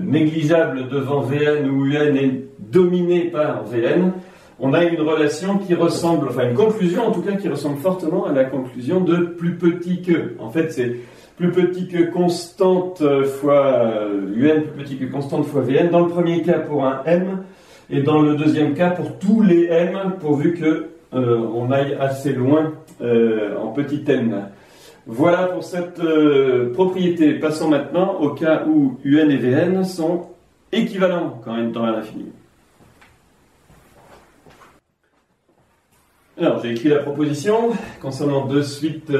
négligeable devant Vn où Un est dominé par Vn, on a une relation qui ressemble, enfin une conclusion en tout cas qui ressemble fortement à la conclusion de plus petit que. En fait, c'est plus petit que constante fois Un plus petit que constante fois Vn. Dans le premier cas pour un M et dans le deuxième cas pour tous les M pourvu que on aille assez loin en petit n. Voilà pour cette propriété. Passons maintenant au cas où UN et Vn sont équivalents quand n tend vers l'infini. Alors, j'ai écrit la proposition concernant deux suites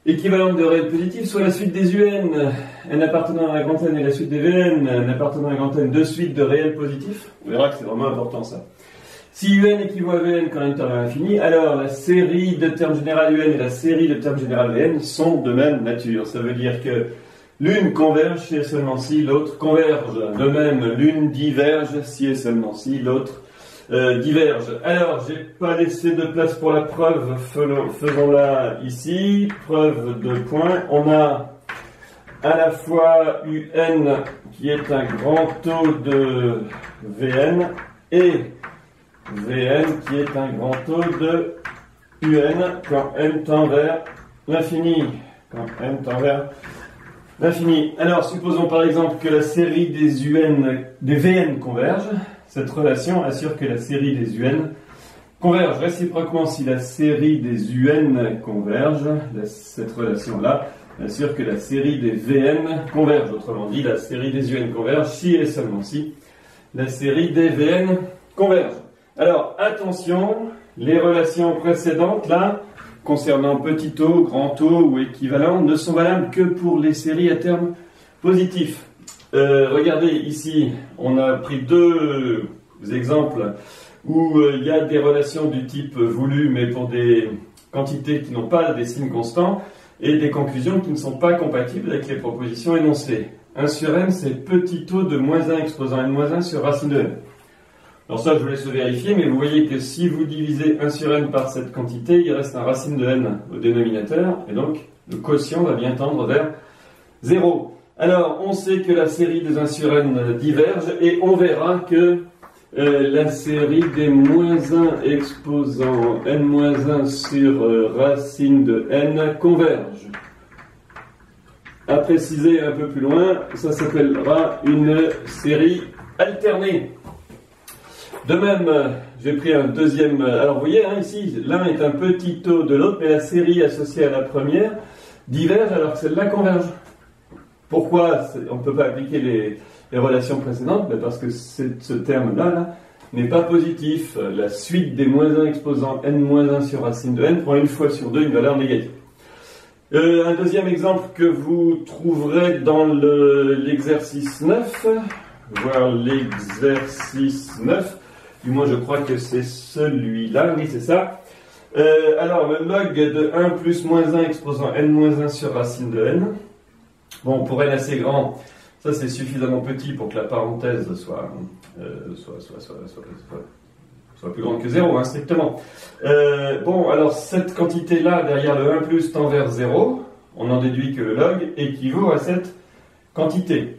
équivalentes de réels positifs, soit la suite des UN, n appartenant à grand N, et la suite des Vn, n appartenant à grand N, deux suites de réels positifs. On verra que c'est vraiment important ça. Si UN équivaut à Vn quand n tend vers l'infini, alors la série de termes général UN et la série de termes général Vn sont de même nature. Ça veut dire que l'une converge si et seulement si l'autre converge. De même, l'une diverge si et seulement si l'autre diverge. Alors, j'ai pas laissé de place pour la preuve, faisons-la ici. Preuve de point. On a à la fois UN qui est un grand taux de Vn et Vn qui est un grand taux de UN quand n tend vers l'infini. Quand n tend vers l'infini. Alors, supposons par exemple que la série des Vn converge. Cette relation assure que la série des UN converge réciproquement si la série des UN converge. Cette relation-là assure que la série des Vn converge. Autrement dit, la série des UN converge si et seulement si la série des Vn converge. Alors, attention, les relations précédentes, là, concernant petit O, grand O ou équivalent, ne sont valables que pour les séries à termes positifs. Regardez, ici, on a pris deux exemples où il y a des relations du type voulu, mais pour des quantités qui n'ont pas des signes constants, et des conclusions qui ne sont pas compatibles avec les propositions énoncées. 1 sur n, c'est petit O de moins 1 exposant n-1 sur racine de n. Alors ça, je vous laisse vérifier, mais vous voyez que si vous divisez 1 sur n par cette quantité, il reste un racine de n au dénominateur, et donc le quotient va bien tendre vers 0. Alors, on sait que la série des 1 sur n diverge, et on verra que la série des moins 1 exposant n-1 sur racine de n converge. À préciser un peu plus loin, ça s'appellera une série alternée. De même, j'ai pris un deuxième... Alors, vous voyez, hein, ici, l'un est un petit taux de l'autre, mais la série associée à la première divergent alors que celle-là converge. Pourquoi on ne peut pas appliquer les relations précédentes? Ben parce que ce terme-là n'est pas positif. La suite des -1 exposant n-1 sur racine de n prend une fois sur deux une valeur négative. Un deuxième exemple que vous trouverez dans l'exercice 9, voire l'exercice 9, du moins je crois que c'est celui-là, oui c'est ça. Alors le log de 1 plus -1 exposant n-1 sur racine de n. Bon, pour n assez grand, ça c'est suffisamment petit pour que la parenthèse soit plus grande que 0, hein, strictement. Bon, alors cette quantité-là, derrière le 1 plus tend vers 0, on en déduit que le log équivaut à cette quantité.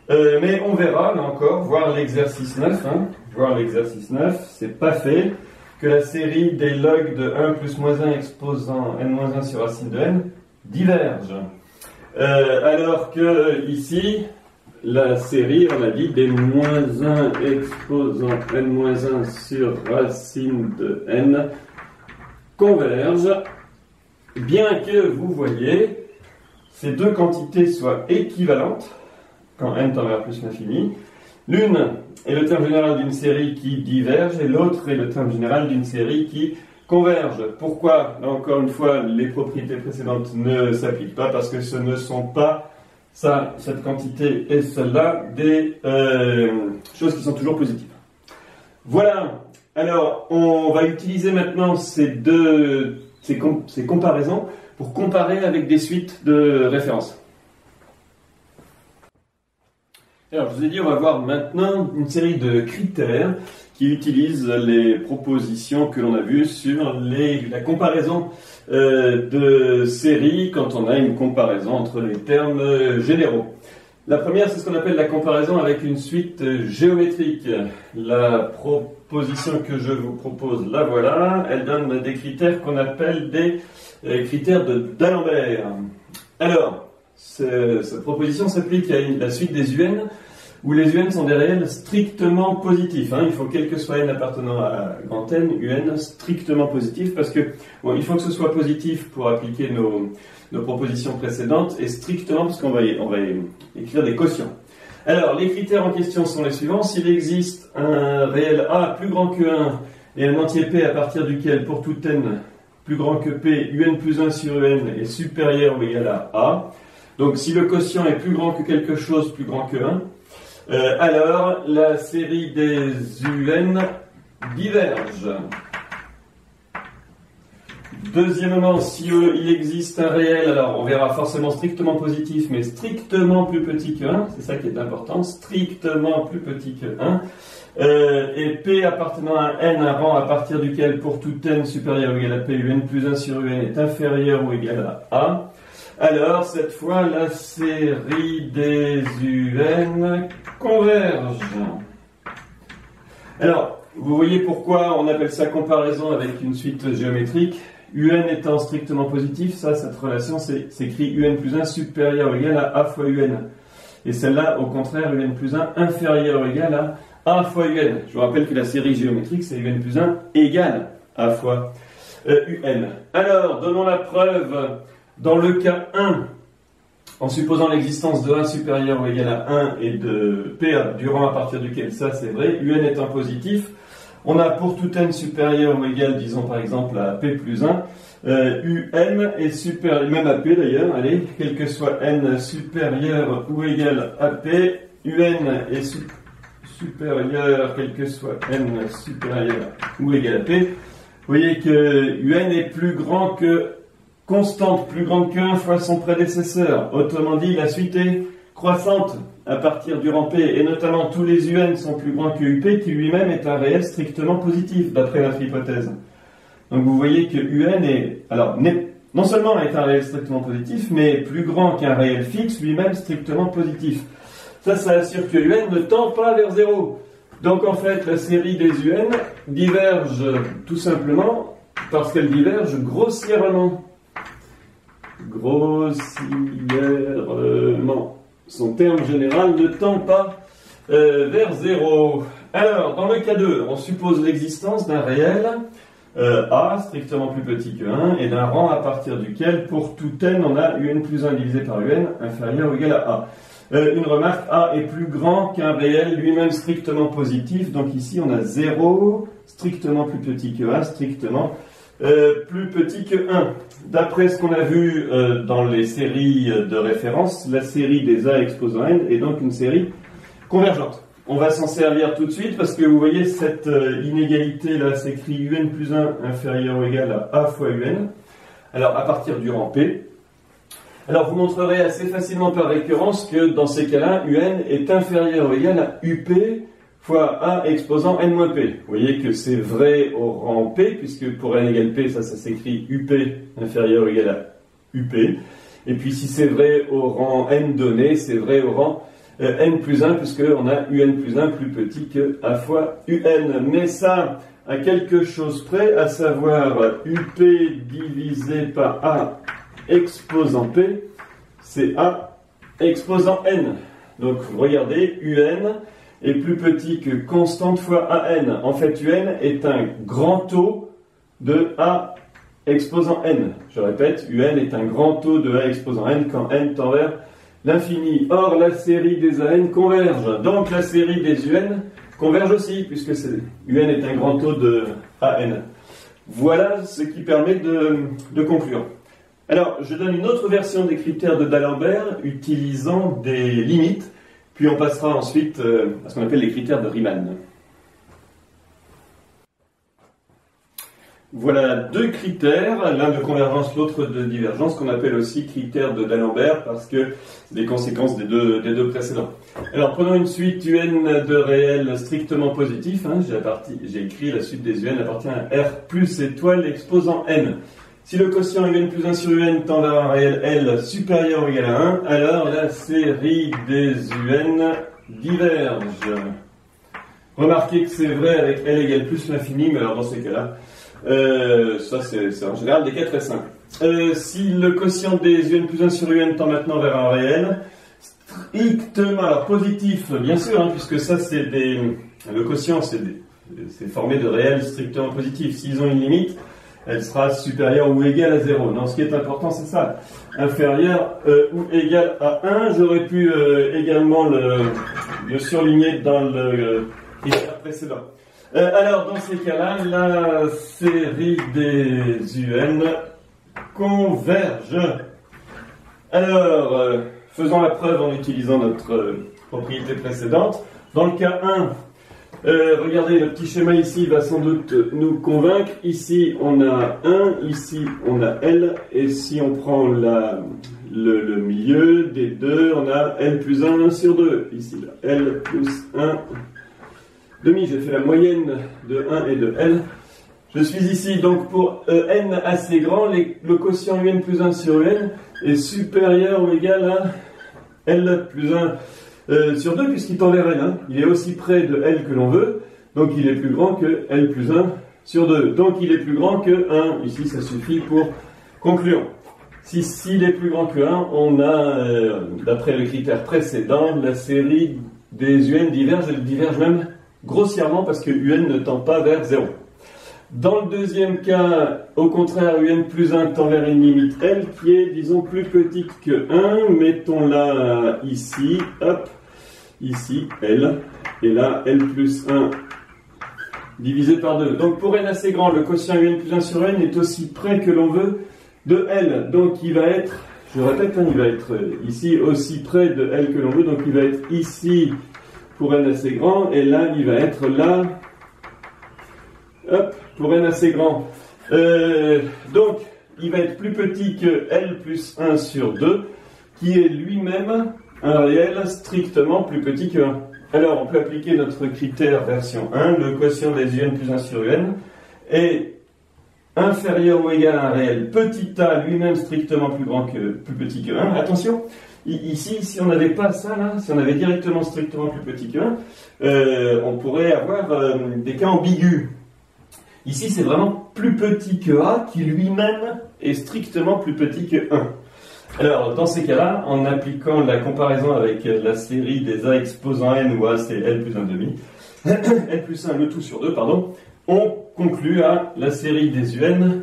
Mais on verra, là encore, voir l'exercice 9, c'est pas fait, que la série des logs de 1 plus -1 exposant n-1 sur racine de n diverge. Alors que ici, la série, on a dit, des -1 exposant n-1 sur racine de n converge, bien que vous voyez ces deux quantités soient équivalentes quand n tend vers plus l'infini. L'une est le terme général d'une série qui diverge et l'autre est le terme général d'une série qui converge. Pourquoi? Là encore une fois, les propriétés précédentes ne s'appliquent pas parce que ce ne sont pas cette quantité et celle-là des choses qui sont toujours positives. Voilà. Alors, on va utiliser maintenant ces comparaisons pour comparer avec des suites de références. Alors, je vous ai dit, on va voir maintenant une série de critères qui utilisent les propositions que l'on a vues sur la comparaison de séries quand on a une comparaison entre les termes généraux. La première, c'est ce qu'on appelle la comparaison avec une suite géométrique. La proposition que je vous propose, la voilà, elle donne des critères qu'on appelle des critères d'Alembert. Alors, cette proposition s'applique à la suite des UN, où les UN sont des réels strictement positifs. Il faut quel que soit n appartenant à grand N, UN strictement positif, parce que bon, il faut que ce soit positif pour appliquer nos propositions précédentes, et strictement parce qu'on va écrire des quotients. Alors, les critères en question sont les suivants. S'il existe un réel A plus grand que 1 et un entier P à partir duquel, pour tout n plus grand que P, UN plus 1 sur UN est supérieur ou égal à A, donc si le quotient est plus grand que quelque chose plus grand que 1, alors la série des UN diverge. Deuxièmement, si il existe un réel, alors on verra forcément strictement positif, mais strictement plus petit que 1, c'est ça qui est important, strictement plus petit que 1, et P appartenant à n, un rang à partir duquel pour tout n supérieur ou égal à P, UN plus 1 sur UN est inférieur ou égal à A, alors cette fois la série des UN converge. Alors, vous voyez pourquoi on appelle ça comparaison avec une suite géométrique. UN étant strictement positif, cette relation s'écrit UN plus 1 supérieur ou égal à A fois UN. Et celle-là, au contraire, UN plus 1 inférieur ou égal à A fois UN. Je vous rappelle que la série géométrique, c'est UN plus 1 égale A fois UN. Alors, donnons la preuve dans le cas 1, en supposant l'existence de 1 supérieur ou égal à 1 et de P du rang à partir duquel ça c'est vrai, UN étant positif, on a pour tout n supérieur ou égal, disons par exemple à P plus 1, UN est supérieur, même à P d'ailleurs, allez, quel que soit n supérieur ou égal à P, UN est supérieur, quel que soit n supérieur ou égal à P. Vous voyez que UN est plus grand que constante, plus grande que 1 fois son prédécesseur. Autrement dit, la suite est croissante à partir du rang P, et notamment tous les UN sont plus grands que UP, qui lui-même est un réel strictement positif, d'après notre hypothèse. Donc vous voyez que UN non seulement est un réel strictement positif, mais plus grand qu'un réel fixe, lui-même strictement positif. Ça assure que UN ne tend pas vers 0. Donc en fait, la série des UN diverge tout simplement parce qu'elle diverge grossièrement. Son terme général ne tend pas vers 0. Alors, dans le cas 2, on suppose l'existence d'un réel A strictement plus petit que 1 et d'un rang à partir duquel pour tout n on a un plus 1 divisé par un inférieur ou égal à A. Une remarque, A est plus grand qu'un réel lui-même strictement positif, donc ici on a 0 strictement plus petit que A strictement plus petit que 1. D'après ce qu'on a vu dans les séries de référence, la série des A exposant n est donc une série convergente. On va s'en servir tout de suite parce que vous voyez cette inégalité là s'écrit un plus 1 inférieur ou égal à A fois un. Alors à partir du rang P. Alors vous montrerez assez facilement par récurrence que dans ces cas-là, un est inférieur ou égal à UP fois A exposant n moins P. Vous voyez que c'est vrai au rang P, puisque pour n égale P, ça s'écrit UP inférieur ou égal à UP. Et puis si c'est vrai au rang n donné, c'est vrai au rang n plus 1, puisqu'on a un plus 1 plus petit que A fois un. Mais ça, à quelque chose près, à savoir UP divisé par A exposant P, c'est A exposant n. Donc regardez, un est plus petit que constante fois an. En fait, un est un grand taux de A exposant n. Je répète, un est un grand taux de A exposant n quand n tend vers l'infini. Or, la série des AN converge. Donc, la série des UN converge aussi, puisque UN est un grand taux de AN. Voilà ce qui permet de conclure. Alors, je donne une autre version des critères de D'Alembert utilisant des limites, puis on passera ensuite à ce qu'on appelle les critères de Riemann. Voilà deux critères, l'un de convergence, l'autre de divergence, qu'on appelle aussi critères de D'Alembert parce que c'est des conséquences des deux précédents. Alors prenons une suite UN de réel strictement positif. J'ai écrit la suite des UN appartient à R plus étoile exposant n. Si le quotient UN plus 1 sur UN tend vers un réel L supérieur ou égal à 1, alors la série des UN diverge. Remarquez que c'est vrai avec L égale plus l'infini, mais alors dans ces cas-là, ça c'est en général des cas très simples. Si le quotient des UN plus 1 sur UN tend maintenant vers un réel, strictement, alors positif, bien sûr, puisque ça c'est le quotient c'est formé de réels strictement positifs. S'ils ont une limite, elle sera supérieure ou égale à 0. Non, ce qui est important c'est ça, inférieur ou égal à 1. J'aurais pu également le surligner dans le critère précédent. Alors, dans ces cas-là, la série des UN converge. Alors, faisons la preuve en utilisant notre propriété précédente. Dans le cas 1, regardez, le petit schéma ici va sans doute nous convaincre. Ici, on a 1, ici, on a L, et si on prend le milieu des deux, on a L plus 1 sur 2. Ici, là, L plus 1 demi, j'ai fait la moyenne de 1 et de L. Je suis ici, donc pour n assez grand, le quotient un plus 1 sur n est supérieur ou égal à L plus 1 sur 2, puisqu'il tend vers L. Il est aussi près de L que l'on veut, donc il est plus grand que L plus 1 sur 2. Donc il est plus grand que 1. Ici, ça suffit pour conclure. S'il est plus grand que 1, on a, d'après le critère précédent, la série des UN diverge, elle diverge même grossièrement parce que UN ne tend pas vers 0. Dans le deuxième cas, au contraire, UN plus 1 tend vers une limite L qui est, disons, plus petite que 1. Mettons-la ici, hop, ici, L, et là, L plus 1 divisé par 2. Donc pour n assez grand, le quotient UN plus 1 sur n est aussi près que l'on veut de L. Donc il va être, je répète, il va être ici aussi près de L que l'on veut, donc il va être ici pour n assez grand, et là, il va être là, hop, pour n assez grand. Donc, il va être plus petit que L plus 1 sur 2, qui est lui-même un réel strictement plus petit que 1. Alors, on peut appliquer notre critère version 1, le quotient des UN plus 1 sur UN est inférieur ou égal à un réel petit a lui-même strictement plus petit que 1. Attention, ici, si on n'avait pas ça, là, si on avait directement strictement plus petit que 1, on pourrait avoir des cas ambigus. Ici, c'est vraiment plus petit que A, qui lui-même est strictement plus petit que 1. Alors, dans ces cas-là, en appliquant la comparaison avec la série des A exposant n, où A c'est L plus 1 demi, L plus 1 le tout sur 2, pardon, on conclut à la série des UN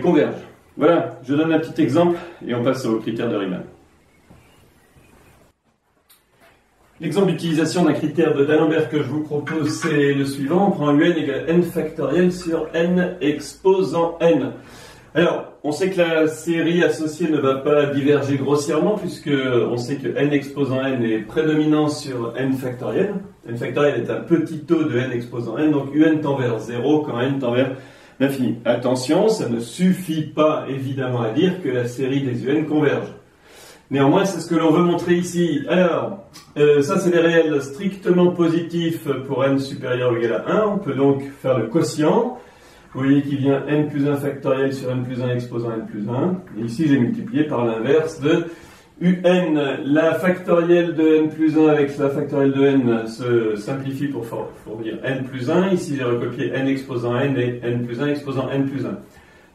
converge. Voilà, je donne un petit exemple et on passe aux critères de Riemann. L'exemple d'utilisation d'un critère de D'Alembert que je vous propose, c'est le suivant. On prend un UN égale n factoriel sur n exposant n. Alors, on sait que la série associée ne va pas diverger grossièrement, puisque on sait que n exposant n est prédominant sur n factoriel. N factoriel est un petit taux de n exposant n, donc un tend vers 0 quand n tend vers l'infini. Attention, ça ne suffit pas évidemment à dire que la série des UN converge. Néanmoins, c'est ce que l'on veut montrer ici. Alors, ça c'est des réels strictement positifs pour n supérieur ou égal à 1. On peut donc faire le quotient. Vous voyez qu'il vient n plus 1 factoriel sur n plus 1 exposant n plus 1. Et ici, j'ai multiplié par l'inverse de un. La factorielle de n plus 1 avec la factorielle de n se simplifie pour dire n plus 1. Ici, j'ai recopié n exposant n et n plus 1 exposant n plus 1.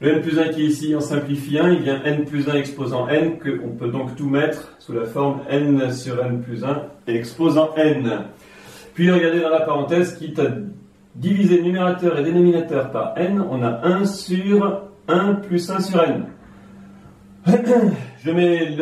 Le n plus 1 qui est ici en simplifie 1, il vient n plus 1 exposant n, qu'on peut donc tout mettre sous la forme n sur n plus 1 exposant n. Puis regardez dans la parenthèse, quitte à diviser numérateur et dénominateur par n, on a 1 sur 1 plus 1 sur n. Je mets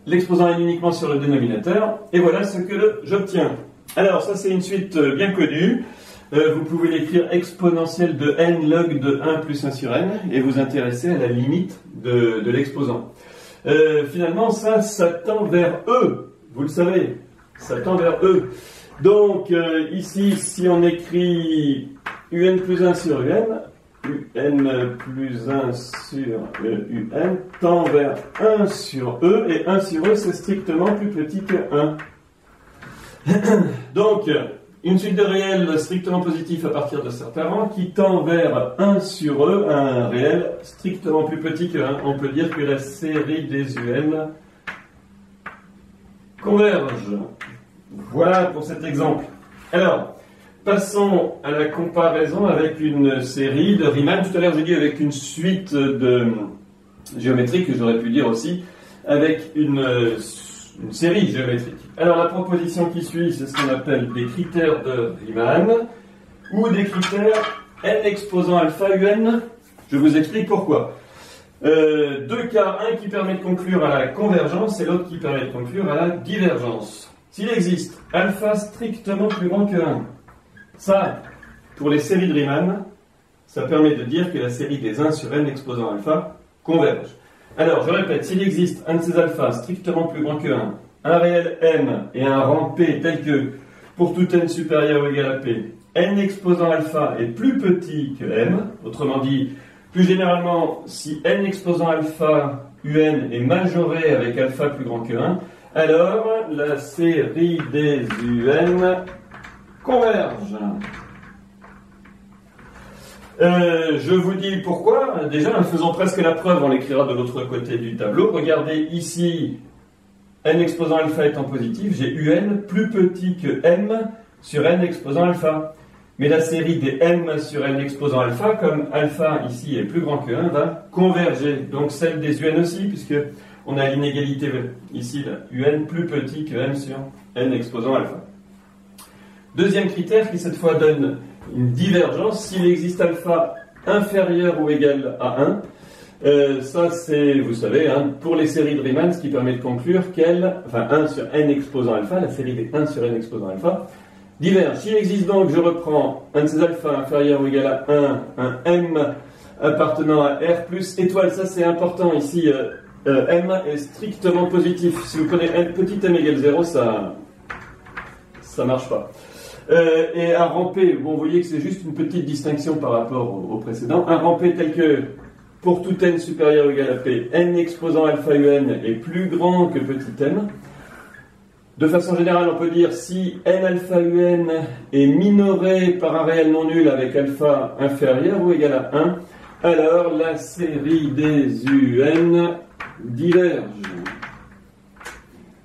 l'exposant n uniquement sur le dénominateur, et voilà ce que j'obtiens. Alors ça c'est une suite bien connue. Vous pouvez l'écrire exponentielle de n log de 1 plus 1 sur n et vous intéresser à la limite de l'exposant. Finalement, ça tend vers E, vous le savez, ça tend vers E. Donc, ici, si on écrit un plus 1 sur un plus 1 sur un tend vers 1 sur E, et 1 sur E, c'est strictement plus petit que 1. Donc, une suite de réels strictement positifs à partir de certains rangs qui tend vers 1 sur E, un réel strictement plus petit que 1. On peut dire que la série des UN converge. Voilà pour cet exemple. Alors, passons à la comparaison avec une série de Riemann. Tout à l'heure, j'ai dit avec une suite de géométrie, que j'aurais pu dire aussi avec une série géométrique. Alors la proposition qui suit, c'est ce qu'on appelle des critères de Riemann, ou des critères n exposant alpha un. Je vous explique pourquoi. Deux cas, un qui permet de conclure à la convergence et l'autre qui permet de conclure à la divergence. S'il existe alpha strictement plus grand que 1, ça, pour les séries de Riemann, ça permet de dire que la série des 1 sur n exposant alpha converge. Alors, je répète, s'il existe un de ces alphas strictement plus grand que 1, un réel m et un rang p tel que, pour tout n supérieur ou égal à p, n exposant alpha est plus petit que m, autrement dit, plus généralement, si n exposant alpha un est majoré avec alpha plus grand que 1, alors la série des un converge. Je vous dis pourquoi. Déjà, en faisant presque la preuve, on l'écrira de l'autre côté du tableau. Regardez ici, n exposant alpha étant positif, j'ai un plus petit que m sur n exposant alpha. Mais la série des m sur n exposant alpha, comme alpha ici est plus grand que 1, va converger. Donc celle des un aussi, puisque on a l'inégalité ici, là, un plus petit que m sur n exposant alpha. Deuxième critère qui cette fois donne une divergence, s'il existe alpha inférieur ou égal à 1, ça c'est, vous savez, pour les séries de Riemann, ce qui permet de conclure qu'elle, enfin 1 sur n exposant alpha, la série des 1 sur n exposant alpha, diverge. S'il existe donc, je reprends un de ces alpha inférieur ou égal à 1 m appartenant à R plus étoile, ça c'est important ici, m est strictement positif. Si vous prenez petit m égale 0, ça marche pas. Et un rang P, bon, vous voyez que c'est juste une petite distinction par rapport au précédent. Un rang P tel que, pour tout n supérieur ou égal à P, n exposant alpha un est plus grand que petit m. De façon générale, on peut dire si n alpha un est minoré par un réel non nul avec alpha inférieur ou égal à 1, alors la série des UN diverge.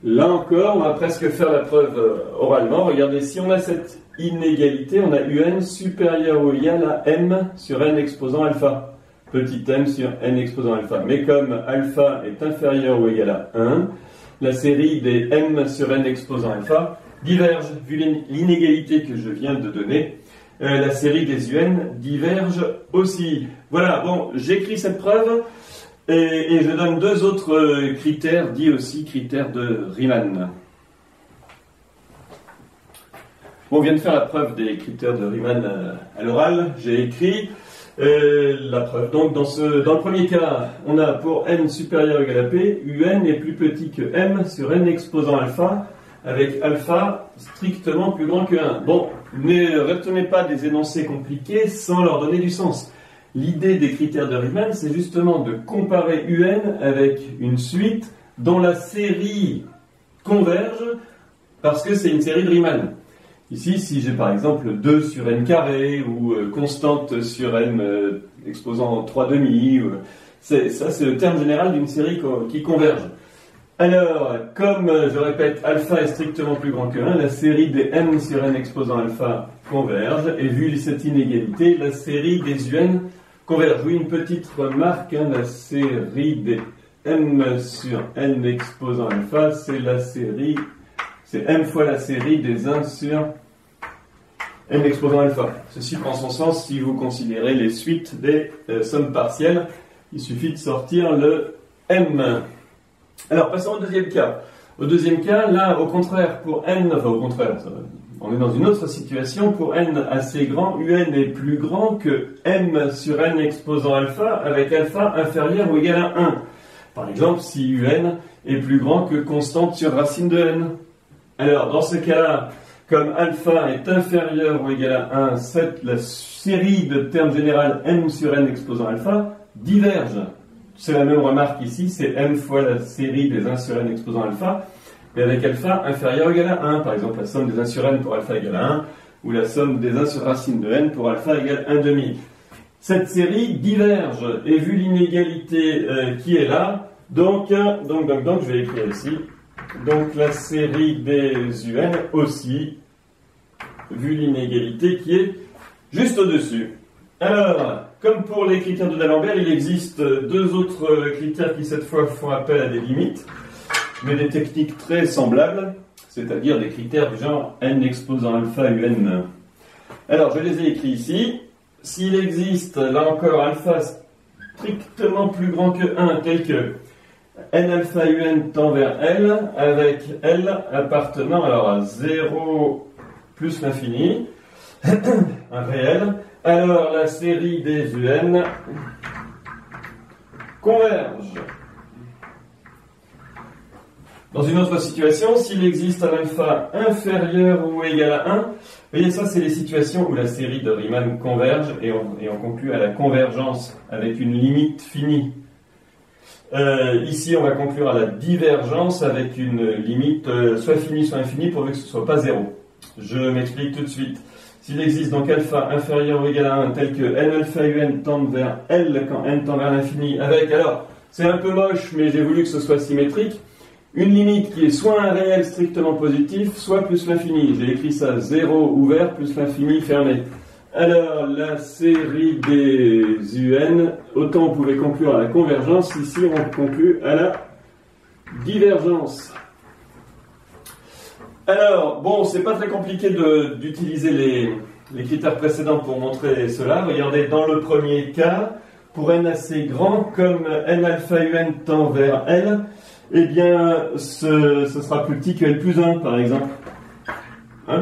Là encore, on va presque faire la preuve oralement. Regardez, si on a cette inégalité, on a un supérieur ou égal à m sur n exposant alpha. Petit m sur n exposant alpha. Mais comme alpha est inférieur ou égal à 1, la série des m sur n exposant alpha diverge, vu l'inégalité que je viens de donner. la série des UN diverge aussi. Voilà, bon, j'écris cette preuve et je donne deux autres critères, dits aussi critères de Riemann. Bon, on vient de faire la preuve des critères de Riemann à l'oral, j'ai écrit la preuve. Donc dans le premier cas, on a pour n supérieur ou égal à p, un est plus petit que m sur n exposant alpha, avec alpha strictement plus grand que 1. Bon, ne retenez pas des énoncés compliqués sans leur donner du sens. L'idée des critères de Riemann, c'est justement de comparer un avec une suite dont la série converge parce que c'est une série de Riemann. Ici, si j'ai par exemple 2 sur n carré ou constante sur n exposant 3 demi, ça c'est le terme général d'une série qui converge. Alors, comme je répète, alpha est strictement plus grand que 1, la série des m sur n exposant alpha converge, et vu cette inégalité, la série des un converge. Oui, une petite remarque, la série des m sur n exposant alpha, c'est m fois la série des 1 sur n exposant alpha. Ceci prend son sens si vous considérez les suites des sommes partielles. Il suffit de sortir le m. Alors, passons au deuxième cas. Au deuxième cas, là, au contraire, pour n, enfin au contraire, on est dans une autre situation. Pour n assez grand, un est plus grand que m sur n exposant alpha avec alpha inférieur ou égal à 1. Par exemple, si un est plus grand que constante sur racine de n. Alors, dans ce cas-là, comme alpha est inférieur ou égal à 1, la série de termes général m sur n exposant alpha diverge. C'est la même remarque ici, c'est m fois la série des 1 sur n exposant alpha, mais avec alpha inférieur ou égal à 1. Par exemple, la somme des 1 sur n pour alpha égale à 1, ou la somme des 1 sur racine de n pour alpha égale 1 demi. Cette série diverge, et vu l'inégalité qui est là, donc, je vais écrire ici, donc la série des un aussi, vu l'inégalité qui est juste au-dessus. Alors, comme pour les critères de D'Alembert, il existe deux autres critères qui cette fois font appel à des limites, mais des techniques très semblables, c'est-à-dire des critères du genre n exposant alpha un. Alors, je les ai écrits ici. S'il existe, là encore, alpha strictement plus grand que 1, tel que n alpha un tend vers L, avec L appartenant alors à 0 plus l'infini, un réel, alors la série des un converge. Dans une autre situation, s'il existe un alpha inférieur ou égal à 1, vous voyez, ça c'est les situations où la série de Riemann converge et on conclut à la convergence avec une limite finie. Ici, on va conclure à la divergence avec une limite soit finie soit infinie pourvu que ce ne soit pas 0. Je m'explique tout de suite. S'il existe donc alpha inférieur ou égal à 1 tel que n alpha un tende vers L quand n tend vers l'infini avec, alors c'est un peu moche mais j'ai voulu que ce soit symétrique, une limite qui est soit un réel strictement positif, soit plus l'infini. J'ai écrit ça 0 ouvert plus l'infini fermé. Alors la série des un, autant on pouvait conclure à la convergence, ici on conclut à la divergence. Alors, bon, c'est pas très compliqué d'utiliser les critères précédents pour montrer cela. Regardez, dans le premier cas, pour n assez grand, comme n alpha un tend vers L, eh bien, ce sera plus petit que L plus 1, par exemple.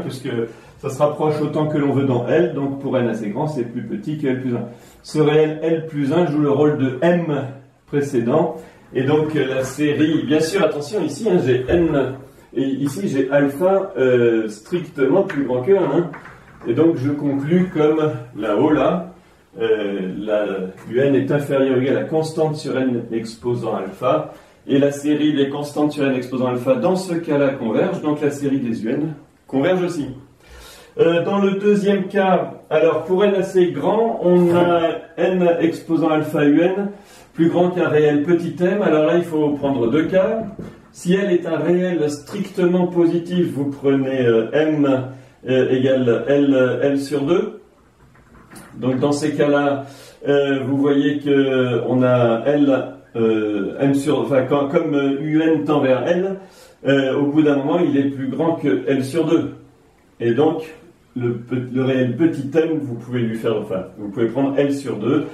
Puisque ça se rapproche autant que l'on veut dans L, donc pour n assez grand, c'est plus petit que L plus 1. Ce réel L plus 1 joue le rôle de M précédent, et donc la série, bien sûr, attention, ici, j'ai n... Et ici, j'ai alpha strictement plus grand que 1. Et donc, je conclus comme là-haut, là, la un est inférieure ou égale à constante sur n exposant alpha. Et la série des constantes sur n exposant alpha, dans ce cas-là, converge. Donc, la série des un converge aussi. Dans le deuxième cas, alors, pour n assez grand, on a n exposant alpha un plus grand qu'un réel petit m. Alors là, il faut prendre deux cas. Si L est un réel strictement positif, vous prenez M égale L sur 2. Donc dans ces cas-là, vous voyez qu'on a L, M sur, enfin, comme UN tend vers L, au bout d'un moment, il est plus grand que L sur 2. Et donc, le réel petit m, vous pouvez lui faire, enfin, vous pouvez prendre L sur 2.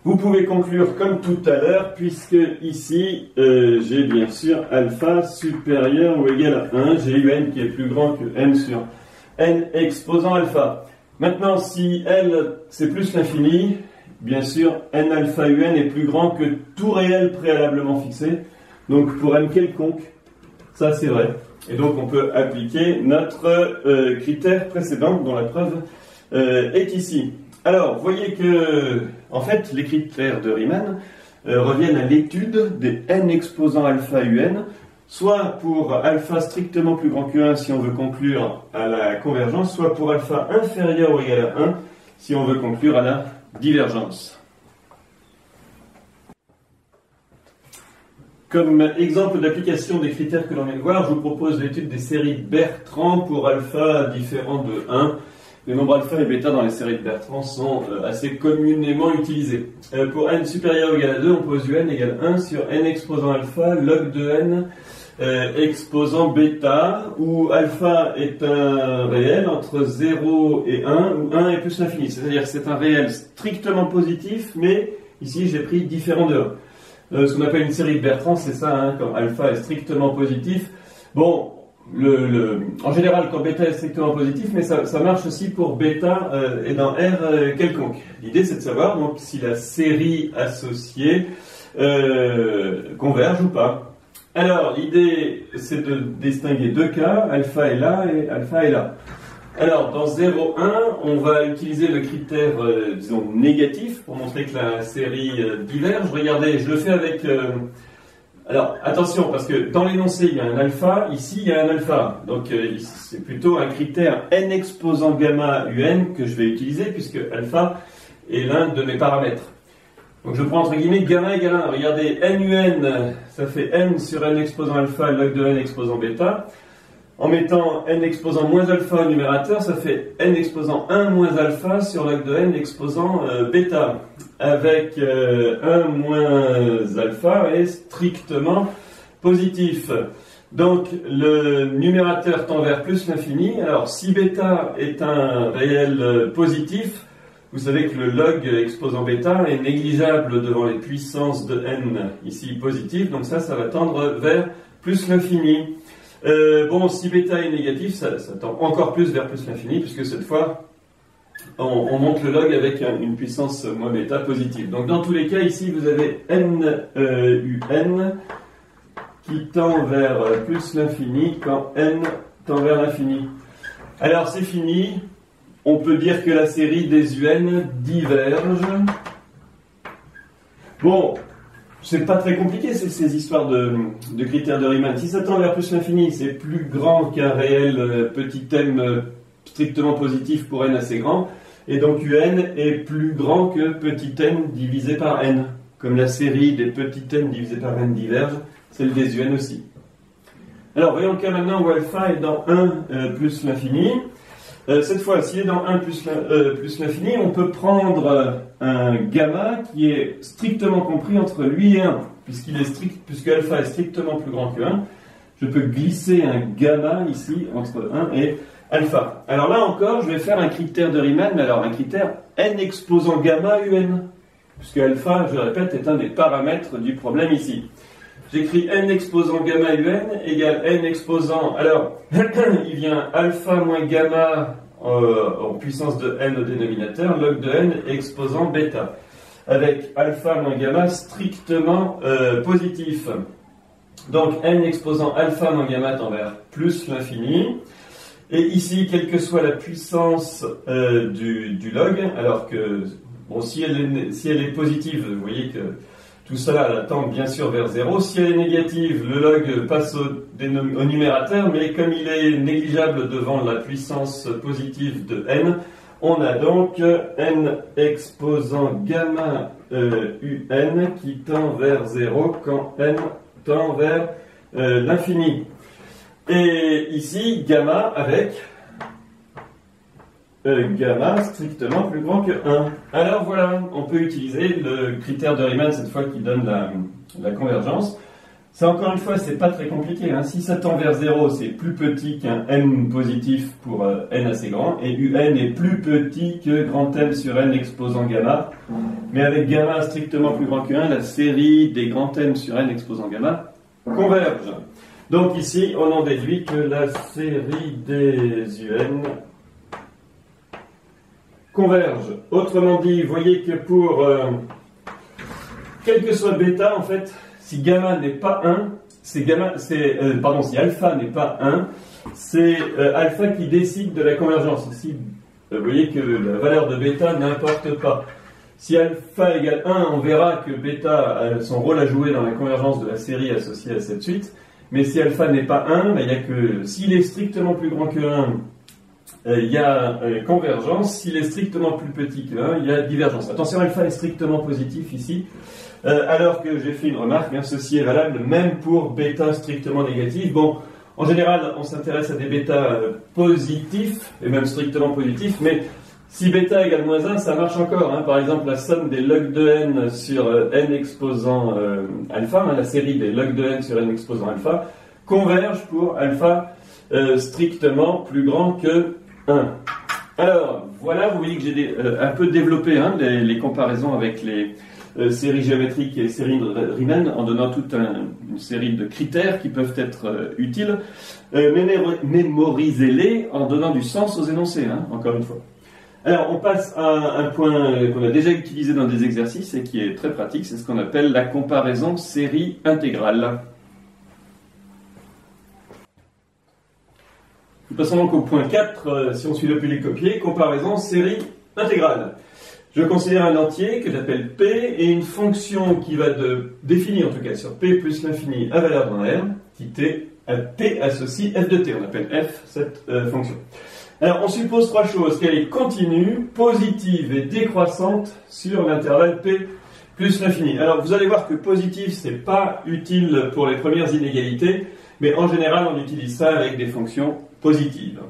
Vous pouvez conclure comme tout à l'heure, puisque ici, j'ai bien sûr alpha supérieur ou égal à 1, j'ai un qui est plus grand que n sur n exposant alpha. Maintenant, si L, c'est plus l'infini, bien sûr, n alpha un est plus grand que tout réel préalablement fixé. Donc, pour n quelconque, ça c'est vrai. Et donc, on peut appliquer notre critère précédent, dont la preuve est ici. Alors, vous voyez que, en fait, les critères de Riemann reviennent à l'étude des n exposant alpha un, soit pour alpha strictement plus grand que 1 si on veut conclure à la convergence, soit pour alpha inférieur ou égal à 1 si on veut conclure à la divergence. Comme exemple d'application des critères que l'on vient de voir, je vous propose l'étude des séries de Bertrand pour alpha différent de 1. Les nombres alpha et bêta dans les séries de Bertrand sont assez communément utilisés. Pour n supérieur ou égal à 2, on pose un égale 1 sur n exposant alpha log de n exposant bêta, où alpha est un réel entre 0 et 1, où 1 est plus l'infini. C'est-à-dire que c'est un réel strictement positif, mais ici j'ai pris différent de 1. Ce qu'on appelle une série de Bertrand, c'est ça, hein, quand alpha est strictement positif. Bon, en général, quand bêta est strictement positif, mais ça marche aussi pour bêta et dans R quelconque. L'idée, c'est de savoir donc si la série associée converge ou pas. Alors, l'idée, c'est de distinguer deux cas, alpha est là et alpha est là. Alors, dans 0, 1, on va utiliser le critère, disons, négatif pour montrer que la série diverge. Regardez, je le fais avec... Alors, attention, parce que dans l'énoncé, il y a un alpha, ici, il y a un alpha. Donc, c'est plutôt un critère n exposant gamma un que je vais utiliser, puisque alpha est l'un de mes paramètres. Donc, je prends entre guillemets gamma égale 1. Regardez, n ça fait n sur n exposant alpha log de n exposant bêta. En mettant n exposant moins alpha au numérateur, ça fait n exposant 1 moins alpha sur log de n exposant bêta. Avec 1 moins alpha est strictement positif. Donc le numérateur tend vers plus l'infini. Alors si bêta est un réel positif, vous savez que le log exposant bêta est négligeable devant les puissances de n ici positives. Donc ça va tendre vers plus l'infini. Bon, si bêta est négatif, ça tend encore plus vers plus l'infini, puisque cette fois, on monte le log avec une puissance moins bêta positive. Donc dans tous les cas, ici, vous avez n qui tend vers plus l'infini quand n tend vers l'infini. Alors c'est fini, on peut dire que la série des un diverge. Bon, c'est pas très compliqué ces histoires de critères de Riemann. Si ça tend vers plus l'infini, c'est plus grand qu'un réel petit m strictement positif pour n assez grand. Et donc un est plus grand que petit n divisé par n. Comme la série des petits n divisé par n diverge, celle des un aussi. Alors voyons le cas maintenant où alpha est dans 1 plus l'infini. Cette fois, s'il est dans 1 plus l'infini, on peut prendre un gamma qui est strictement compris entre lui et 1. Puisque alpha est strictement plus grand que 1, je peux glisser un gamma ici entre 1 et alpha. Alors là encore, je vais faire un critère de Riemann, alors un critère n exposant gamma un. Puisque alpha, je répète, est un des paramètres du problème ici. J'écris n exposant gamma un égale n exposant... Alors, il vient alpha moins gamma en puissance de n au dénominateur, log de n exposant bêta. Avec alpha moins gamma strictement positif. Donc n exposant alpha moins gamma tend vers plus l'infini. Et ici, quelle que soit la puissance du log, alors que, bon, si elle est positive, vous voyez que tout cela tend bien sûr vers 0. Si elle est négative, le log passe au numérateur, mais comme il est négligeable devant la puissance positive de n, on a donc n exposant gamma un qui tend vers 0 quand n tend vers l'infini. Et ici, gamma avec gamma strictement plus grand que 1. Alors voilà, on peut utiliser le critère de Riemann cette fois qui donne la convergence Ça, encore une fois, c'est pas très compliqué, hein. Si ça tend vers 0, c'est plus petit qu'un n positif pour n assez grand, et un est plus petit que grand M sur n exposant gamma. Mais avec gamma strictement plus grand que 1, la série des grands M sur n exposant gamma converge. Donc ici, on en déduit que la série des UN converge. Autrement dit, vous voyez que pour quel que soit bêta, en fait, si gamma n'est pas 1, si alpha n'est pas 1, c'est alpha qui décide de la convergence. Ici, vous voyez que la valeur de bêta n'importe pas. Si alpha égale 1, on verra que bêta a son rôle à jouer dans la convergence de la série associée à cette suite. Mais si alpha n'est pas 1, il y a que s'il est strictement plus grand que 1, il y a convergence. S'il est strictement plus petit que 1, il y a divergence. Attention, alpha est strictement positif ici. Alors que j'ai fait une remarque, ceci est valable même pour bêta strictement négatif. Bon, en général, on s'intéresse à des bêta positifs, et même strictement positifs, mais si bêta égale moins 1, ça marche encore. Hein. Par exemple, la somme des log de n sur n exposant alpha, la série des log de n sur n exposant alpha, converge pour alpha strictement plus grand que 1. Alors, voilà, vous voyez que j'ai un peu développé les comparaisons avec les séries géométriques et séries de Riemann, en donnant toute une série de critères qui peuvent être utiles. Mémorisez-les en donnant du sens aux énoncés, encore une fois. Alors, on passe à un point qu'on a déjà utilisé dans des exercices et qui est très pratique, c'est ce qu'on appelle la comparaison série intégrale. Nous passons donc au point 4, si on suit le copier, comparaison série intégrale. Je considère un entier que j'appelle P et une fonction qui va définir en tout cas sur P plus l'infini à valeur dans R, qui T associe f de T, on appelle f cette fonction. Alors on suppose trois choses, qu'elle est continue, positive et décroissante sur l'intervalle P plus l'infini. Alors vous allez voir que positif c'est pas utile pour les premières inégalités, mais en général on utilise ça avec des fonctions positives.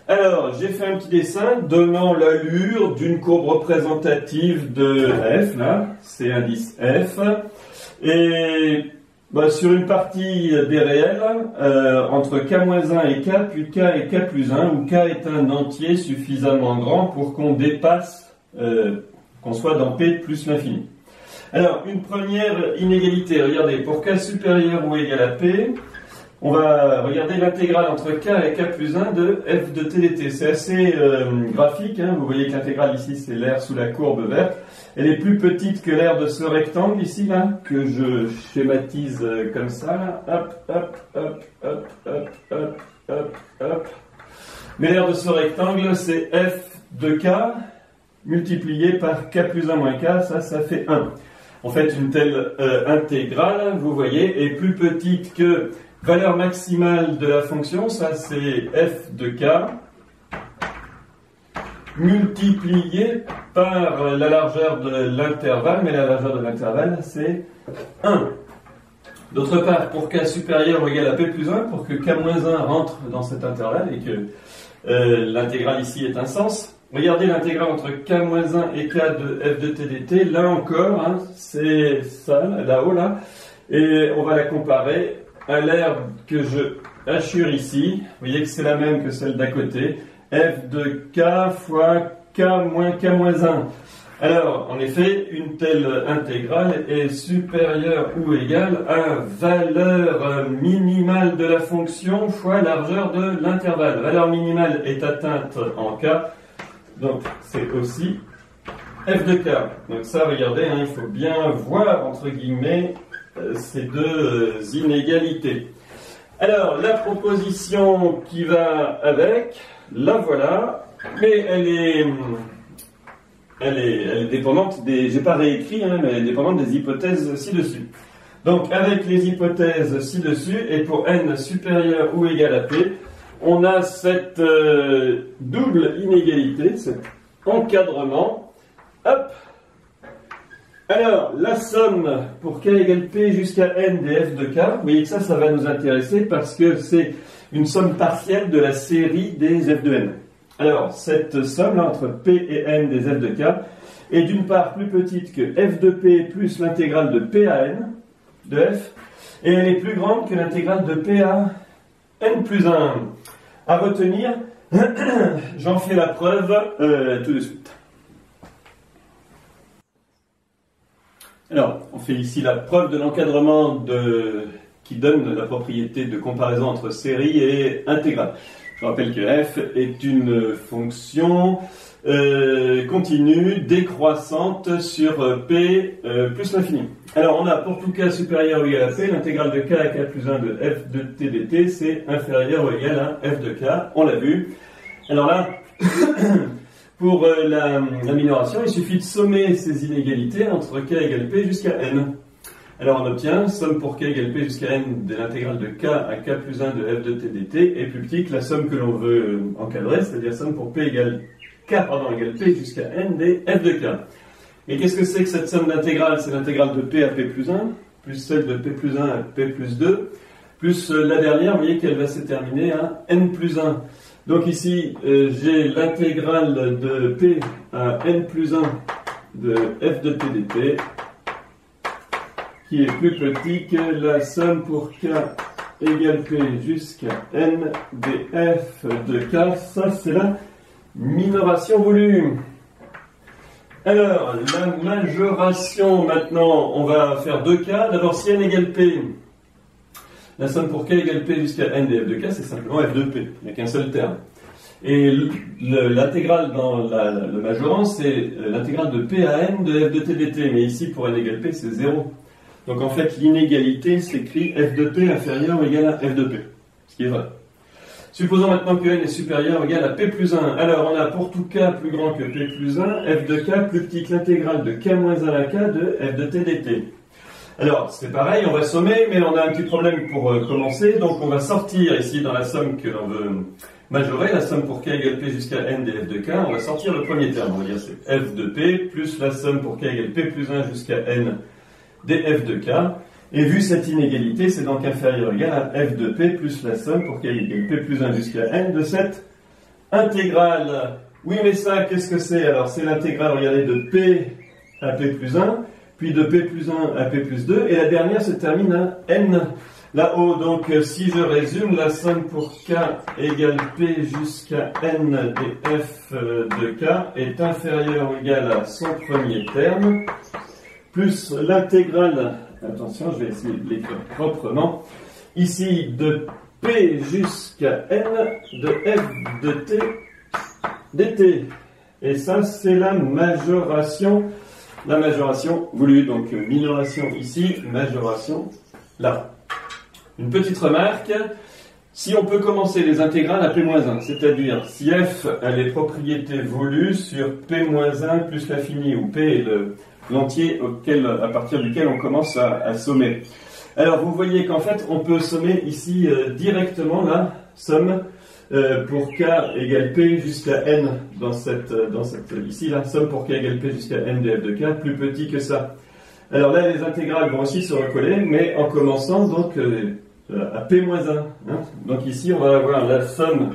Alors, j'ai fait un petit dessin donnant l'allure d'une courbe représentative de f, là, c'est indice f, et sur une partie des réels, entre k-1 et k, puis k et k plus 1, où k est un entier suffisamment grand pour qu'on dépasse, qu'on soit dans p plus l'infini. Alors, une première inégalité, regardez, pour k supérieur ou égal à p, on va regarder l'intégrale entre k et k plus 1 de f de t dt. C'est assez graphique, vous voyez que l'intégrale ici c'est l'aire sous la courbe verte. Elle est plus petite que l'aire de ce rectangle ici, là, que je schématise comme ça, là. Hop, hop, hop, hop, hop, hop, hop, hop. Mais l'aire de ce rectangle c'est f de k multiplié par k plus 1 moins k, ça fait 1. En fait, une telle intégrale, vous voyez, est plus petite que valeur maximale de la fonction, ça c'est f de k, multiplié par la largeur de l'intervalle, mais la largeur de l'intervalle c'est 1. D'autre part, pour k supérieur ou égal à p plus 1, pour que k-1 rentre dans cet intervalle et que l'intégrale ici ait un sens, regardez l'intégrale entre k-1 et k de f de t dt, là encore, c'est ça, là-haut, là, et on va la comparer à l'aire que je assure ici. Vous voyez que c'est la même que celle d'à côté, f de k fois k moins k-1. Alors, en effet, une telle intégrale est supérieure ou égale à valeur minimale de la fonction fois largeur de l'intervalle. Valeur minimale est atteinte en k, donc c'est aussi f de k. Donc ça, regardez, il faut bien voir, entre guillemets, ces deux inégalités. Alors, la proposition qui va avec, la voilà, mais elle est dépendante des... J'ai pas réécrit, mais elle est dépendante des hypothèses ci-dessus. Donc, avec les hypothèses ci-dessus, et pour n supérieur ou égal à p, on a cette double inégalité, cet encadrement. Hop. Alors, la somme pour k égale p jusqu'à n des f de k, vous voyez que ça va nous intéresser parce que c'est une somme partielle de la série des f de n. Alors, cette somme-là entre p et n des f de k est d'une part plus petite que f de p plus l'intégrale de p à n, de f, et elle est plus grande que l'intégrale de p à n plus 1. À retenir, j'en fais la preuve tout de suite. Alors, on fait ici la preuve de l'encadrement qui donne la propriété de comparaison entre série et intégrale. Je rappelle que f est une fonction continue décroissante sur p plus l'infini. Alors on a pour tout k supérieur ou égal à p, l'intégrale de k à k plus 1 de f de t dt, c'est inférieur ou égal à f de k, on l'a vu. Alors là, pour la minoration, il suffit de sommer ces inégalités entre k égale p jusqu'à n. Alors on obtient somme pour k égale p jusqu'à n de l'intégrale de k à k plus 1 de f de t dt est plus petit que la somme que l'on veut encadrer, c'est-à-dire somme pour p égale p jusqu'à n des f de k. Et qu'est-ce que c'est que cette somme d'intégrale? C'est l'intégrale de p à p plus 1, plus celle de p plus 1 à p plus 2, plus la dernière, vous voyez qu'elle va se terminer à n plus 1. Donc ici, j'ai l'intégrale de p à n plus 1 de f de t dt, qui est plus petit que la somme pour k égale p jusqu'à n des f de k. Ça, c'est la minoration voulue. Alors, la majoration, maintenant, on va faire deux cas. D'abord, si n égale p, la somme pour k égale p jusqu'à n des f de k, c'est simplement f de p. Il n'y a qu'un seul terme. Et l'intégrale dans le majorant, c'est l'intégrale de p à n de f de t dt. Mais ici, pour n égale p, c'est 0. Donc, en fait, l'inégalité s'écrit f de p inférieur ou égal à f de p. Ce qui est vrai. Supposons maintenant que n est supérieur ou égal à p plus 1. Alors, on a pour tout k plus grand que p plus 1, f de k plus petit que l'intégrale de k moins 1 à k de f de t dt. Alors, c'est pareil, on va sommer, mais on a un petit problème pour commencer. Donc, on va sortir ici dans la somme que l'on veut majorer, la somme pour k égale p jusqu'à n des f de k. On va sortir le premier terme, on va dire c'est f de p plus la somme pour k égale p plus 1 jusqu'à n des f de k. Et vu cette inégalité, c'est donc inférieur ou égal à f de p plus la somme pour k égale p plus 1 jusqu'à n de cette intégrale. Oui, mais ça, qu'est-ce que c'est? Alors, c'est l'intégrale, regardez, de p à p plus 1, puis de p plus 1 à p plus 2, et la dernière se termine à n là-haut. Donc, si je résume, la somme pour k égale p jusqu'à n des f de k est inférieure ou égale à son premier terme, plus l'intégrale, attention, je vais essayer de l'écrire proprement, ici de p jusqu'à n de f de t dt. Et ça, c'est la majoration voulue. Donc, minoration ici, majoration là. Une petite remarque, si on peut commencer les intégrales à p-1, c'est-à-dire si f a les propriétés voulues sur p-1 plus l'infini, où p est l'entier à partir duquel on commence à sommer. Alors vous voyez qu'en fait on peut sommer ici directement la somme pour k égale p jusqu'à n dans cette ici la somme pour k égale p jusqu'à n de f de k plus petit que ça. Alors là les intégrales vont aussi se recoller, mais en commençant donc à p-1. Hein. Donc ici on va avoir la somme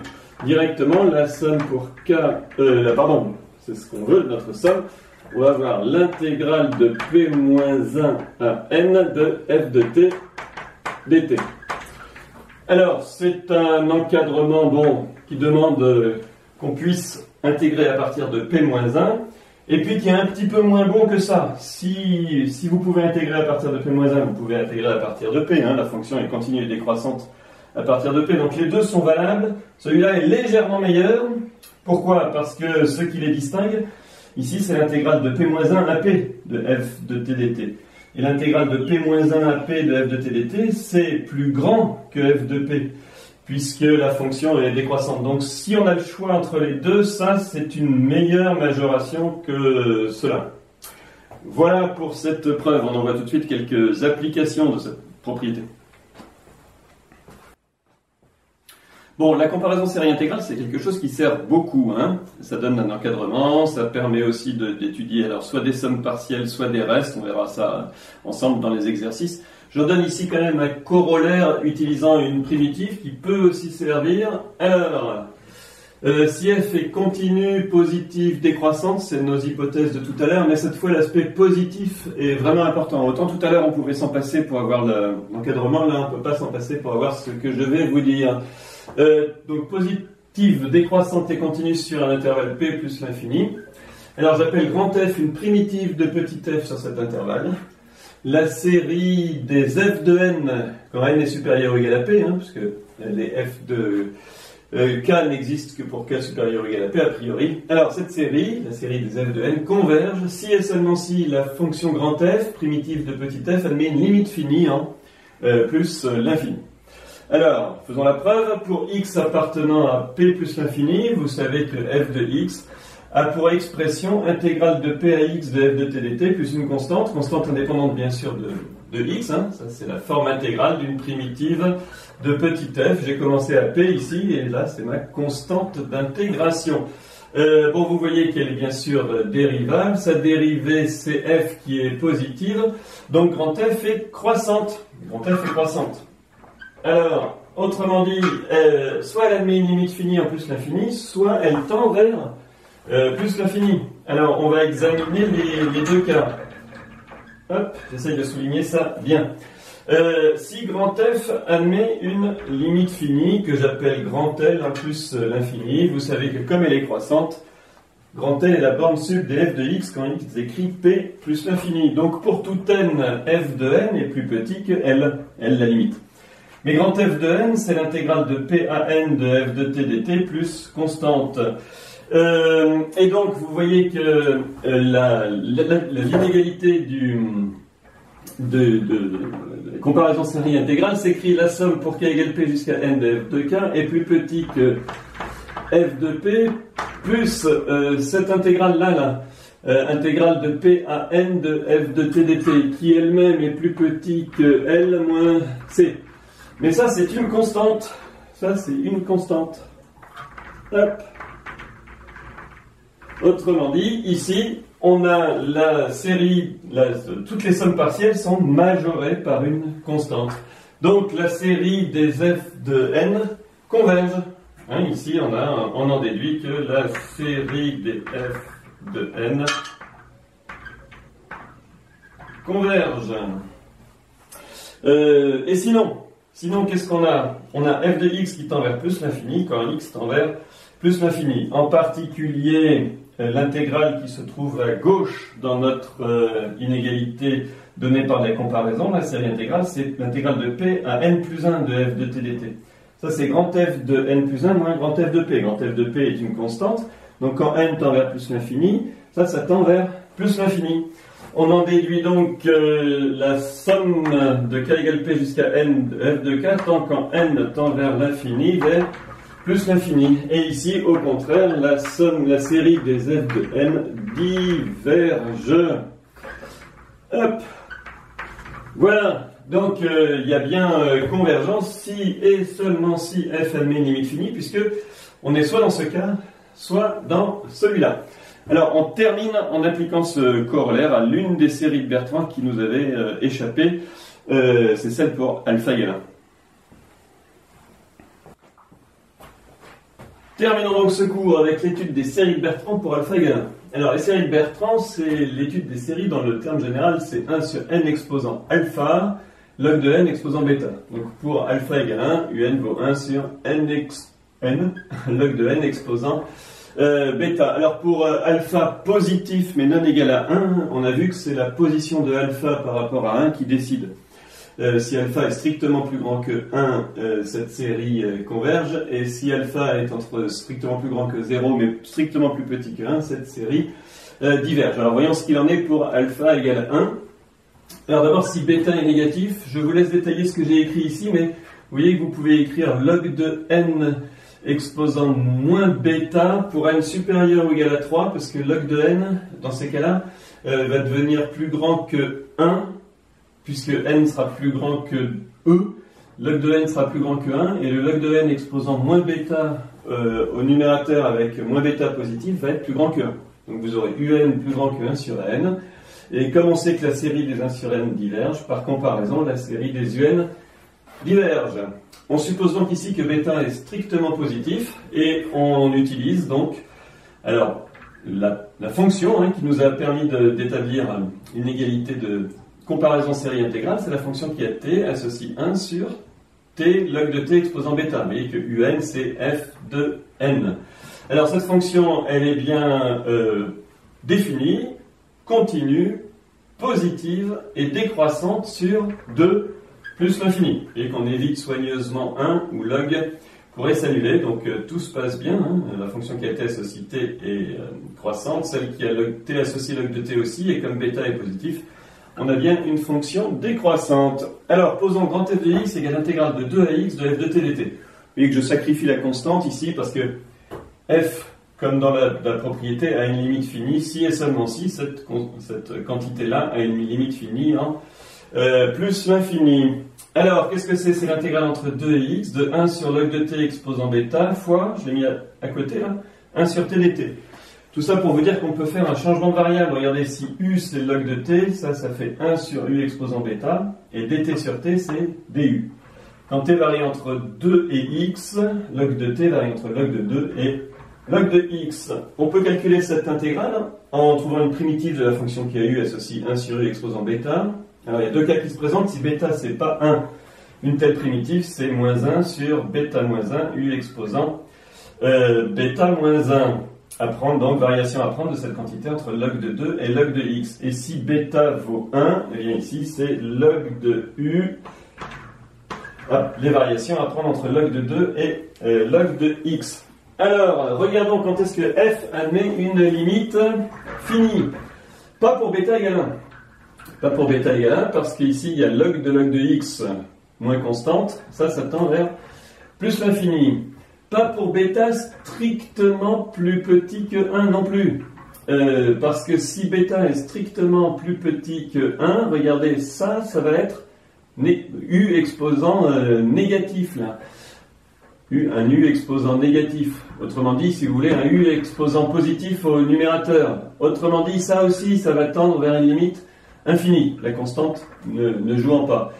directement, la somme pour k, c'est ce qu'on veut, notre somme. On va avoir l'intégrale de p-1 à n de f de t dt. Alors, c'est un encadrement qui demande qu'on puisse intégrer à partir de p-1, et puis qui est un petit peu moins bon que ça. Si vous pouvez intégrer à partir de p-1, vous pouvez intégrer à partir de p. Hein, la fonction est continue et décroissante à partir de p. Donc les deux sont valables. Celui-là est légèrement meilleur. Pourquoi? Parce que ce qui les distingue, ici, c'est l'intégrale de p-1 à p de f de t dt. Et l'intégrale de p-1 à p de f de t dt, c'est plus grand que f de p, puisque la fonction est décroissante. Donc, si on a le choix entre les deux, ça, c'est une meilleure majoration que cela. Voilà pour cette preuve. On en voit tout de suite quelques applications de cette propriété. Bon, la comparaison série intégrale, c'est quelque chose qui sert beaucoup. Hein. Ça donne un encadrement, ça permet aussi d'étudier alors soit des sommes partielles, soit des restes. On verra ça ensemble dans les exercices. Je donne ici quand même un corollaire utilisant une primitive qui peut aussi servir. Alors, Si f est continue, positive, décroissante, c'est nos hypothèses de tout à l'heure, mais cette fois l'aspect positif est vraiment important. Autant tout à l'heure on pouvait s'en passer pour avoir l'encadrement, là on ne peut pas s'en passer pour avoir ce que je vais vous dire. Donc positive, décroissante et continue sur un intervalle p plus l'infini. Alors j'appelle grand F une primitive de petit f sur cet intervalle. La série des f de n, quand n est supérieur ou égal à p, puisque les f de k n'existe que pour k supérieur ou égal à p a priori. Alors cette série, la série des f de n, converge si et seulement si la fonction grand f, primitive de petit f, admet une limite finie en plus l'infini. Alors, faisons la preuve. Pour x appartenant à p plus l'infini, vous savez que f de x a pour expression intégrale de p à x de f de t dt plus une constante indépendante bien sûr de x, ça c'est la forme intégrale d'une primitive de petit f. J'ai commencé à p ici et là c'est ma constante d'intégration. Bon, vous voyez qu'elle est bien sûr dérivable, sa dérivée c'est f qui est positive, donc grand F est croissante. Grand F est croissante. Alors, autrement dit, soit elle admet une limite finie en plus l'infini, soit elle tend vers plus l'infini. Alors, on va examiner les deux cas. Hop, j'essaye de souligner ça bien. Si grand F admet une limite finie, que j'appelle grand L en plus l'infini, vous savez que comme elle est croissante, grand L est la borne sub des f de x quand x est écrit p plus l'infini. Donc pour tout n, f de n est plus petit que L la limite. Mais grand F de n, c'est l'intégrale de p à n de f de t dt plus constante. Et donc, vous voyez que l'inégalité de comparaison série intégrale s'écrit la somme pour k égale p jusqu'à n de f de k est plus petit que f de p plus cette intégrale-là, intégrale de p à n de f de t dt, qui elle-même est plus petit que L moins c. Mais ça, c'est une constante. Ça, c'est une constante. Hop. Autrement dit, ici, on a la série, toutes les sommes partielles sont majorées par une constante. Donc, la série des f de n converge. Ici, on en déduit que la série des f de n converge. Et sinon, qu'est-ce qu'on a? On a f de x qui tend vers plus l'infini quand x tend vers plus l'infini. En particulier, l'intégrale qui se trouve à gauche dans notre inégalité donnée par la comparaison, la série intégrale, c'est l'intégrale de p à n plus 1 de f de t dt. Ça, c'est grand F de n plus 1 moins grand F de p. Grand F de p est une constante. Donc, quand n tend vers plus l'infini, ça tend vers plus l'infini. On en déduit donc la somme de k égale p jusqu'à n de f de k, tant quand n tend vers l'infini, vers plus l'infini. Et ici, au contraire, la série des f de n diverge. Hop. Voilà. Donc, il y a bien convergence si et seulement si f admet une limite finie, puisque on est soit dans ce cas, soit dans celui-là. Alors, on termine en appliquant ce corollaire à l'une des séries de Bertrand qui nous avait échappé. C'est celle pour alpha égale 1. Terminons donc ce cours avec l'étude des séries de Bertrand pour alpha égale 1. Alors, les séries de Bertrand, c'est l'étude des séries dans le terme général, c'est 1 sur n exposant alpha, log de n exposant bêta. Donc, pour alpha égale 1, un vaut 1 sur n, log de n exposant bêta. Alors pour alpha positif mais non égal à 1, on a vu que c'est la position de alpha par rapport à 1 qui décide. Si alpha est strictement plus grand que 1, cette série converge, et si alpha est entre strictement plus grand que 0 mais strictement plus petit que 1, cette série diverge. Alors voyons ce qu'il en est pour alpha égale 1. Alors d'abord, si bêta est négatif, je vous laisse détailler ce que j'ai écrit ici, mais vous voyez que vous pouvez écrire log de n exposant moins bêta pour n supérieur ou égal à 3, parce que log de n, dans ces cas-là, va devenir plus grand que 1, puisque n sera plus grand que e, log de n sera plus grand que 1, et le log de n exposant moins bêta au numérateur avec moins bêta positif va être plus grand que 1. Donc vous aurez un plus grand que 1 sur n, et comme on sait que la série des 1 sur n diverge, par comparaison, la série des un diverge. On suppose donc ici que bêta est strictement positif et on utilise donc alors la fonction qui nous a permis d'établir une égalité de comparaison série intégrale, c'est la fonction qui est t associe 1 sur t log de t exposant bêta. Vous voyez que un c'est f de n. Alors cette fonction elle est bien définie, continue, positive et décroissante sur 2 plus l'infini. Et qu'on évite soigneusement 1 où log pourrait s'annuler, donc tout se passe bien. La fonction qui a t associe t est croissante, celle qui a log t associe log de t aussi, et comme bêta est positif, on a bien une fonction décroissante. Alors posons grand f de x égale l'intégrale de 2 à x de f de t dt. Vous voyez que je sacrifie la constante ici parce que f, comme dans la propriété, a une limite finie si et seulement si cette quantité-là a une limite finie en plus l'infini. Alors, qu'est-ce que c'est? C'est l'intégrale entre 2 et x de 1 sur log de t exposant bêta fois, je l'ai mis à côté là, 1 sur t dt. Tout ça pour vous dire qu'on peut faire un changement de variable. Regardez, si u c'est le log de t, ça fait 1 sur u exposant bêta, et dt sur t c'est du. Quand t varie entre 2 et x, log de t varie entre log de 2 et log de x. On peut calculer cette intégrale en trouvant une primitive de la fonction qui a u associe 1 sur u exposant bêta. Alors il y a deux cas qui se présentent. Si bêta c'est pas 1, une telle primitive c'est moins 1 sur bêta moins 1 u exposant bêta moins 1. À prendre, donc variation à prendre de cette quantité entre log de 2 et log de x. Et si bêta vaut 1, eh bien ici c'est log de u. Les variations à prendre entre log de 2 et log de x. Alors, regardons quand est-ce que f admet une limite finie. Pas pour bêta égale 1. Pas pour bêta égale 1 parce qu'ici il y a log de x moins constante. Ça tend vers plus l'infini. Pas pour bêta strictement plus petit que 1 non plus. Parce que si bêta est strictement plus petit que 1, regardez, ça va être u exposant négatif là. Un u exposant négatif. Autrement dit, si vous voulez, un u exposant positif au numérateur. Autrement dit, ça aussi, ça va tendre vers une limite infinie, la constante ne jouant pas.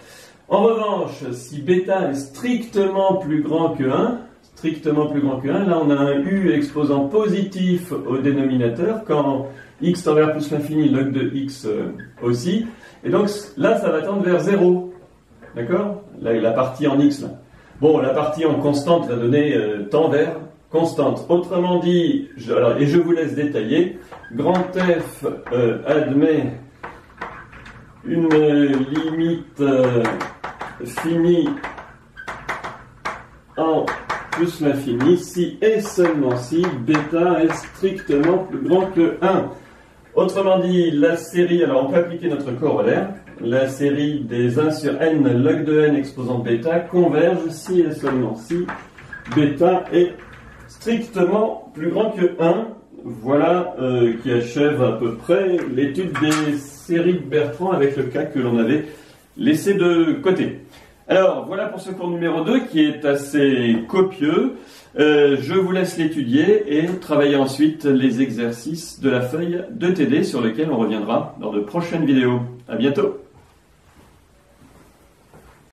En revanche, si bêta est strictement plus grand que 1, là on a un u exposant positif au dénominateur, quand x tend vers plus l'infini, log de x aussi, et donc là ça va tendre vers 0, d'accord, la partie en x là. Bon, la partie en constante va donner tend vers constante. Autrement dit, je vous laisse détailler, grand F admet une limite finie en plus l'infini si et seulement si bêta est strictement plus grand que 1. Autrement dit, la série, alors on peut appliquer notre corollaire, la série des 1 sur n log de n exposant bêta converge si et seulement si bêta est strictement plus grand que 1. Voilà qui achève à peu près l'étude des séries de Bertrand avec le cas que l'on avait laissé de côté. Alors, voilà pour ce cours numéro 2 qui est assez copieux. Je vous laisse l'étudier et travailler ensuite les exercices de la feuille de TD sur lesquels on reviendra dans de prochaines vidéos. À bientôt.